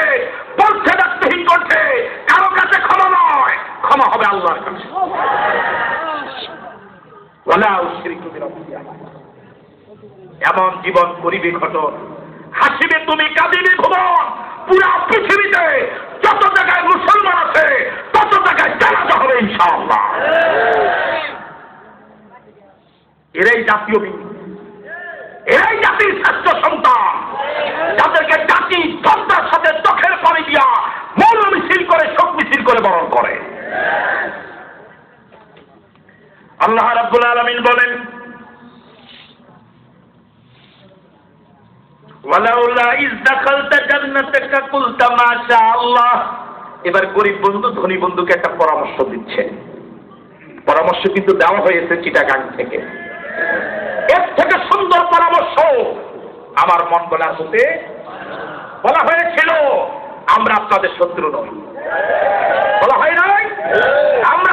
বলছে দায়িত্বহীন কণ্ঠে, কারো কাছে ক্ষমা নয়, ক্ষমা হবে আল্লাহর কাছে। ওয়ালা উশরিকু বিরাব্বি আহাদা। এমন জীবন করিবে ঘটন, হাসিবে তুমি, কাঁদিবে ভুবন। পুরা পৃথিবীতে যত জায়গায় মুসলমান আছে তত জায়গায় জানাজা হবে ইনশাআল্লাহ। এরাই জাতীয় বীর, এরাই জাতির শ্রেষ্ঠ সন্তান, যাদেরকে জাতি শ্রদ্ধার সাথে চোখের পানি দিয়া মৌল মিছিল করে, শোক মিছিল করে বরণ করে। আল্লাহ রাব্বুল আলামিন বলেন, ওয়ালাউলা ইয দাখালতা জান্নাতাকা কুলতা মা শা আল্লাহ। এবার গরিব বন্ধু ধনী বন্ধুকে একটা পরামর্শ দিচ্ছে। পরামর্শ কিন্তু দেওয়া হয়েছে চিটাগাং থেকে। এর থেকে সুন্দর পরামর্শ আমার মন বলার হতে বলা হয়েছিল, আমরা আপনাদের শত্রু নই। বলা হয় নাই আমরা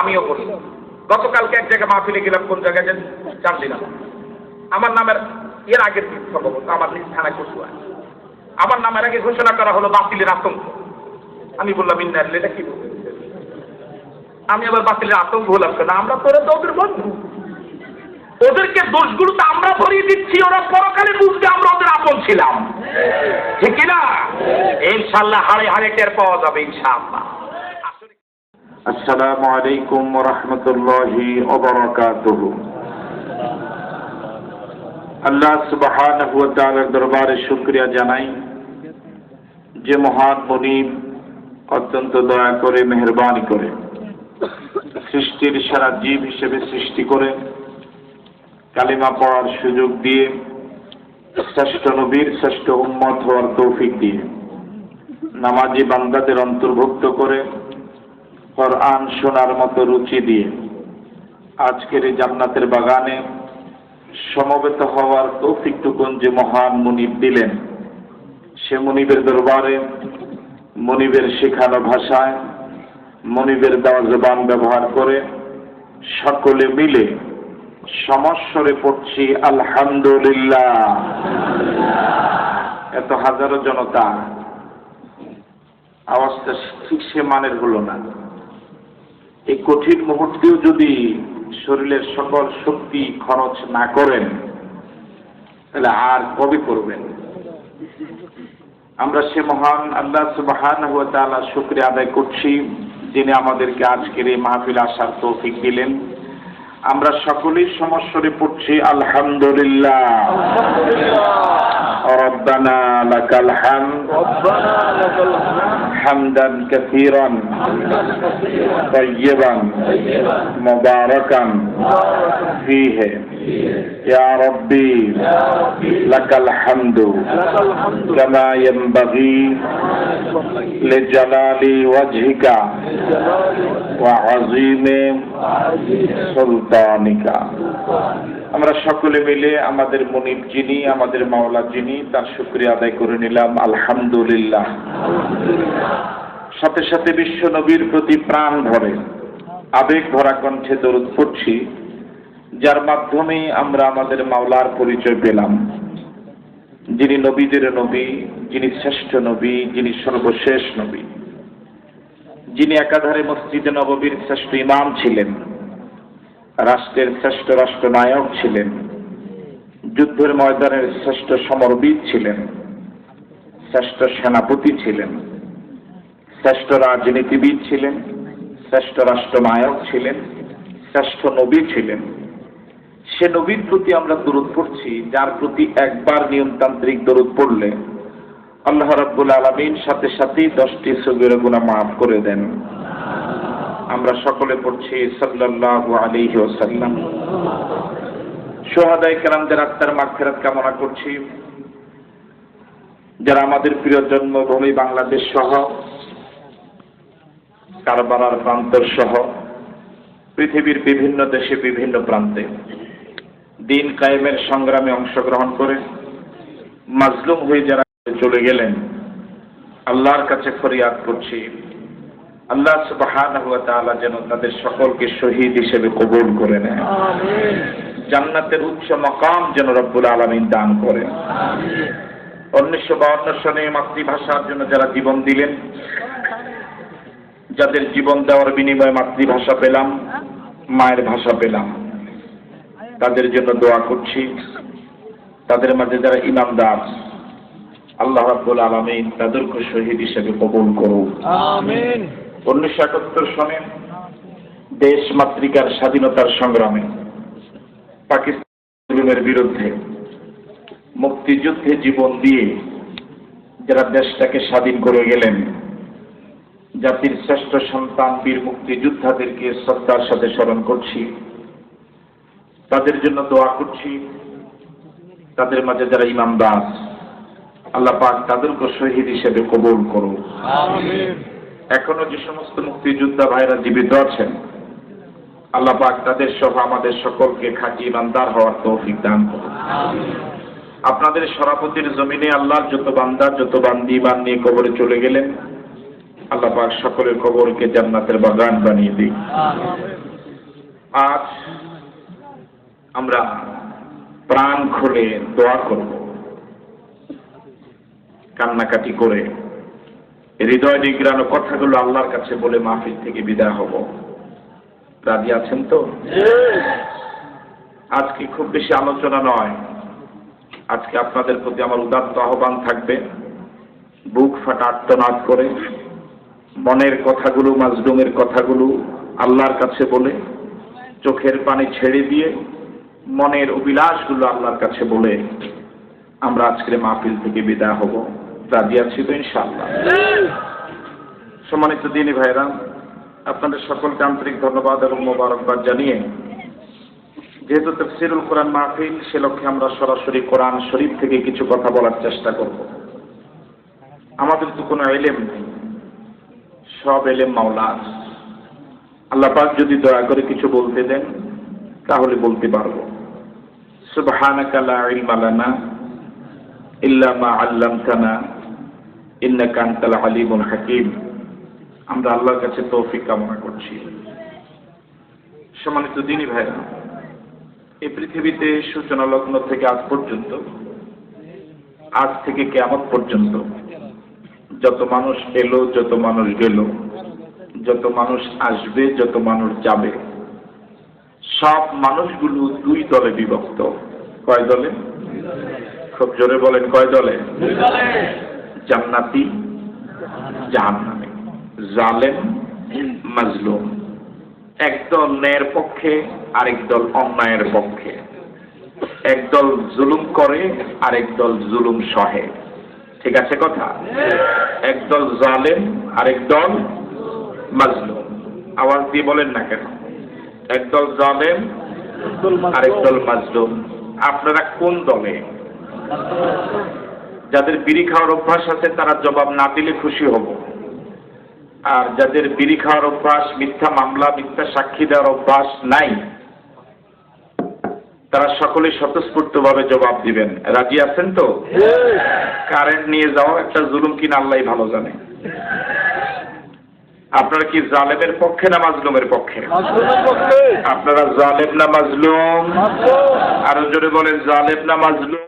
আমিও বলি। গতকালকে এক জায়গায় মাহফিলে গেলাম, কোন জায়গায় জানছি না, আমার নামের এর আগের দিন সম্ভবত আমার নিজ থানায় কচুয়া, আমার নামের আগে ঘোষণা করা হলো বাতিলের আতঙ্ক। আমি বললাম ইন্নার এটা কি বলবে? আমি আবার বাতিলের আতঙ্ক হলাম কেন? আমরা তো ওদের বন্ধু, ওদেরকে দোষগুলো তো আমরা ভরিয়ে দিচ্ছি, ওরা পরকালে বুঝতে আমরা ওদের আপন ছিলাম, ঠিক না? ইনশাআল্লাহ হাড়ে হাড়ে টের পাওয়া যাবে ইনশাআল্লাহ। আসসালামু আলাইকুম ওয়া রাহমাতুল্লাহি ওয়া বারাকাতুহু। আল্লাহ সুবহানাহু ওয়া তাআলার দরবারে শুকরিয়া জানাই যে মহান মুনিব অত্যন্ত দয়া করে মেহেরবানি করে সৃষ্টির সারা জীব হিসেবে সৃষ্টি করে কালিমা পড়ার সুযোগ দিয়ে শ্রেষ্ঠ নবীর শ্রেষ্ঠ উম্মত হওয়ার তৌফিক দিয়ে নামাজি বান্দাদের অন্তর্ভুক্ত করে কোরআন শোনার মতো রুচি দিয়ে আজকের এই জান্নাতের বাগানে সমবেত হওয়ার তৌফিকটুকুন যে মহান মুনিব দিলেন, সে মুনিবের দরবারে মুনিবের শেখানো ভাষায় মুনিবের দেওয়া জবান ব্যবহার করে সকলে মিলে সমস্বরে পড়ছি আলহামদুলিল্লাহ। এত হাজারো জনতা, আওয়াজটা ঠিক সে মানের হলো না। এই কঠিন মুহূর্তেও যদি শরীরের সকল শক্তি খরচ না করেন তাহলে আর কবে করবেন? আমরা সে মহান আল্লাহ সুবহানাহু ওয়া তাআলা শুকরিয়া আদায় করছি যিনি আমাদেরকে আজকের এই মাহফিলে আসার তৌফিক দিলেন। আমরা সকলেই সমস্বরে পড়ছি আলহামদুলিল্লাহ। রব্বানা লাকাল হামদ হামদান কাসীরান তাইয়িবান মুবারাকান ফীহি ইয়া রাব্বি লাকাল হামদু কামা ইয়ানবাগি লিজালালি ওয়াজহিকা ওয়া আযীমি সুলতানিকা। আমরা সকলে মিলে আমাদের মুনিব যিনি, আমাদের মাওলা যিনি, তার শুকরিয়া আদায় করে নিলাম আলহামদুলিল্লাহ। সাথে সাথে বিশ্ব নবীর প্রতি প্রাণ ভরে আবেগ ভরা কণ্ঠে দরুদ পড়ছি, যার মাধ্যমে আমরা আমাদের মাওলার পরিচয় পেলাম, যিনি নবীদের নবী, যিনি শ্রেষ্ঠ নবী, যিনি সর্বশেষ নবী, যিনি একাধারে মসজিদে নববীর শ্রেষ্ঠ ইমাম ছিলেন, রাষ্ট্রের শ্রেষ্ঠ রাষ্ট্রনায়ক ছিলেন, যুদ্ধের ময়দানের শ্রেষ্ঠ সমরবীর ছিলেন, শ্রেষ্ঠ সেনাপতি ছিলেন, শ্রেষ্ঠ রাজনীতিবিদ ছিলেন, শ্রেষ্ঠ রাষ্ট্রনায়ক ছিলেন, শ্রেষ্ঠ নবী ছিলেন। সে নবীর প্রতি আমরা দরুদ পড়ছি, যার প্রতি একবার নিয়মতান্ত্রিক দরুদ পড়লে আল্লাহ রাব্বুল আলামিন সাথে সাথেই 10টি সগীরা গুনাহ মাফ করে দেন। আমরা সকলে পড়ছি সাল্লাল্লাহু আলাইহি ওয়াসাল্লাম। শুহাদায়ে কেরামদের আত্মার মাগফিরাত কামনা করছি, যারা আমাদের প্রিয় জন্মভূমি বাংলাদেশ সহ কারবালার প্রান্তর সহ পৃথিবীর বিভিন্ন দেশে বিভিন্ন প্রান্তে দিন কায়েমের সংগ্রামে অংশগ্রহণ করে মাজলুম হয়ে যারা চলে গেলেন, আল্লাহর কাছে ফরিয়াদ করছি আল্লাহ সুবহানাহু ওয়া তাআলা যেন তাদের সকলকে শহীদ হিসেবে কবুল করে নেন। আমিন। জান্নাতের উচ্চ মাকাম যেন রব্বুল আলামিন দান করেন। আমিন। 1952 সনে মাতৃভাষার জন্য যারা জীবন দিলেন, যাদের জীবন দেওয়ার বিনিময়ে মাতৃভাষা পেলাম, মায়ের ভাষা পেলাম, তাদের জন্য দোয়া করছি। তাদের মাঝে যারা ইমানদার, আল্লাহ রাব্বুল আলামিন তাদেরকে শহীদ হিসেবে কবুল করুন। আমিন। 1971 সনে দেশ মাতৃকার স্বাধীনতার সংগ্রামে পাকিস্তানের বিরুদ্ধে মুক্তিযুদ্ধে জীবন দিয়ে যারা দেশটাকে স্বাধীন করে গেলেন, জাতির শ্রেষ্ঠ সন্তান বীর মুক্তিযোদ্ধাদেরকে শ্রদ্ধার সাথে স্মরণ করছি। তাদের জন্য দোয়া করছি। তাদের মাঝে যারা ইমানদার, আল্লাহ পাক তাদেরকে শহীদ হিসেবে কবুল করুন। আমিন। এখনো যে সমস্ত মুক্তিযোদ্ধা ভাইরা জীবিত আছেন, আল্লাহ পাক তাদের সহ আমাদের সকলকে খাঁটি ইমানদার হওয়ার তৌফিক দান করুন। আমিন। আপনাদের সরাপতির জমিনে আল্লাহর যত বান্দা, যত বান্দি ইমান নিয়ে কবরে চলে গেলেন, আল্লাহ পাক সকলের কবরকে জান্নাতের বাগান বানিয়ে দিই। আজ আমরা প্রাণ খুলে দোয়া করব, কান্নাকাটি করে হৃদয় নিগ্রানো কথাগুলো আল্লাহর কাছে বলে মাহফিল থেকে বিদায় হব। রাজি আছেন তো? আজকে খুব বেশি আলোচনা নয়, আজকে আপনাদের প্রতি আমার উদাত্ত আহ্বান থাকবে, বুক ফাটা আর্তনাদ করে মনের কথাগুলো, মাজলুমের কথাগুলো আল্লাহর কাছে বলে, চোখের পানি ছেড়ে দিয়ে মনের অভিলাষগুলো আল্লাহর কাছে বলে আমরা আজকের মাহফিল থেকে বিদায় হব। রাজি আছি তো ইনশাআল্লাহ? সম্মানিত দিনী ভাইরা, আপনাদের সকলকে আন্তরিক ধন্যবাদ এবং মোবারকবাদ জানিয়ে, যেহেতু তাফসীরুল কোরআন মাহফিল, সে লক্ষ্যে আমরা সরাসরি কোরআন শরীফ থেকে কিছু কথা বলার চেষ্টা করব। আমাদের তো কোনো ইলম নেই, সব ইলম মাওলার। আল্লাহ পাক যদি দয়া করে কিছু বলতে দেন তাহলে বলতে পারবো। সুবহানাকা লা ইলমা লানা ইল্লা মা আল্লামতানা ইন্নাকা আনতাল আলিমুল হাকিম। আমরা আল্লাহর কাছে তৌফিক কামনা করছি। সম্মানিত দিনী ভাইরা, এই পৃথিবীতে সূচনা লগ্ন থেকে আজ পর্যন্ত, আজ থেকে কিয়ামত পর্যন্ত যত মানুষ এলো, যত মানুষ গেল, যত মানুষ আসবে, যত মানুষ যাবে, সব মানুষগুলো দুই দলে বিভক্ত। কয় দলে? খুব জোরে বলেন, কয় দলে? জান্নাতি, জাহান্নামী, জালেম, মাজলুম। একদল ন্যায়ের পক্ষে, আরেক দল অন্যায়ের পক্ষে। একদল জুলুম করে, আরেক দল জুলুম সহে। ঠিক আছে কথা? একদল জালেম, আরেক দল মাজলুম। আওয়াজ দিয়ে বলেন না কেন? একদল জালেম, আরেক দল মাজলুম। আপনারা কোন দলে? যাদের বিড়ি খাওয়ার অভ্যাস আছে তারা জবাব না দিলে খুশি হব। আর যাদের বিড়ি খাওয়ার অভ্যাস, মিথ্যা মামলা, মিথ্যা সাক্ষী দেওয়ার অভ্যাস নাই, তারা সকলে স্বতঃস্ফূর্তভাবে জবাব দিবেন। রাজি আছেন তো? কারেন্ট নিয়ে যাওয়া একটা জুলুম কিনা আল্লাহই ভালো জানে। আপনারা কি জালেমের পক্ষে না মাজলুমের পক্ষে? আপনারা জালেম না মাজলুম? আরো জোরে বলেন, জালেম না মাজলুম?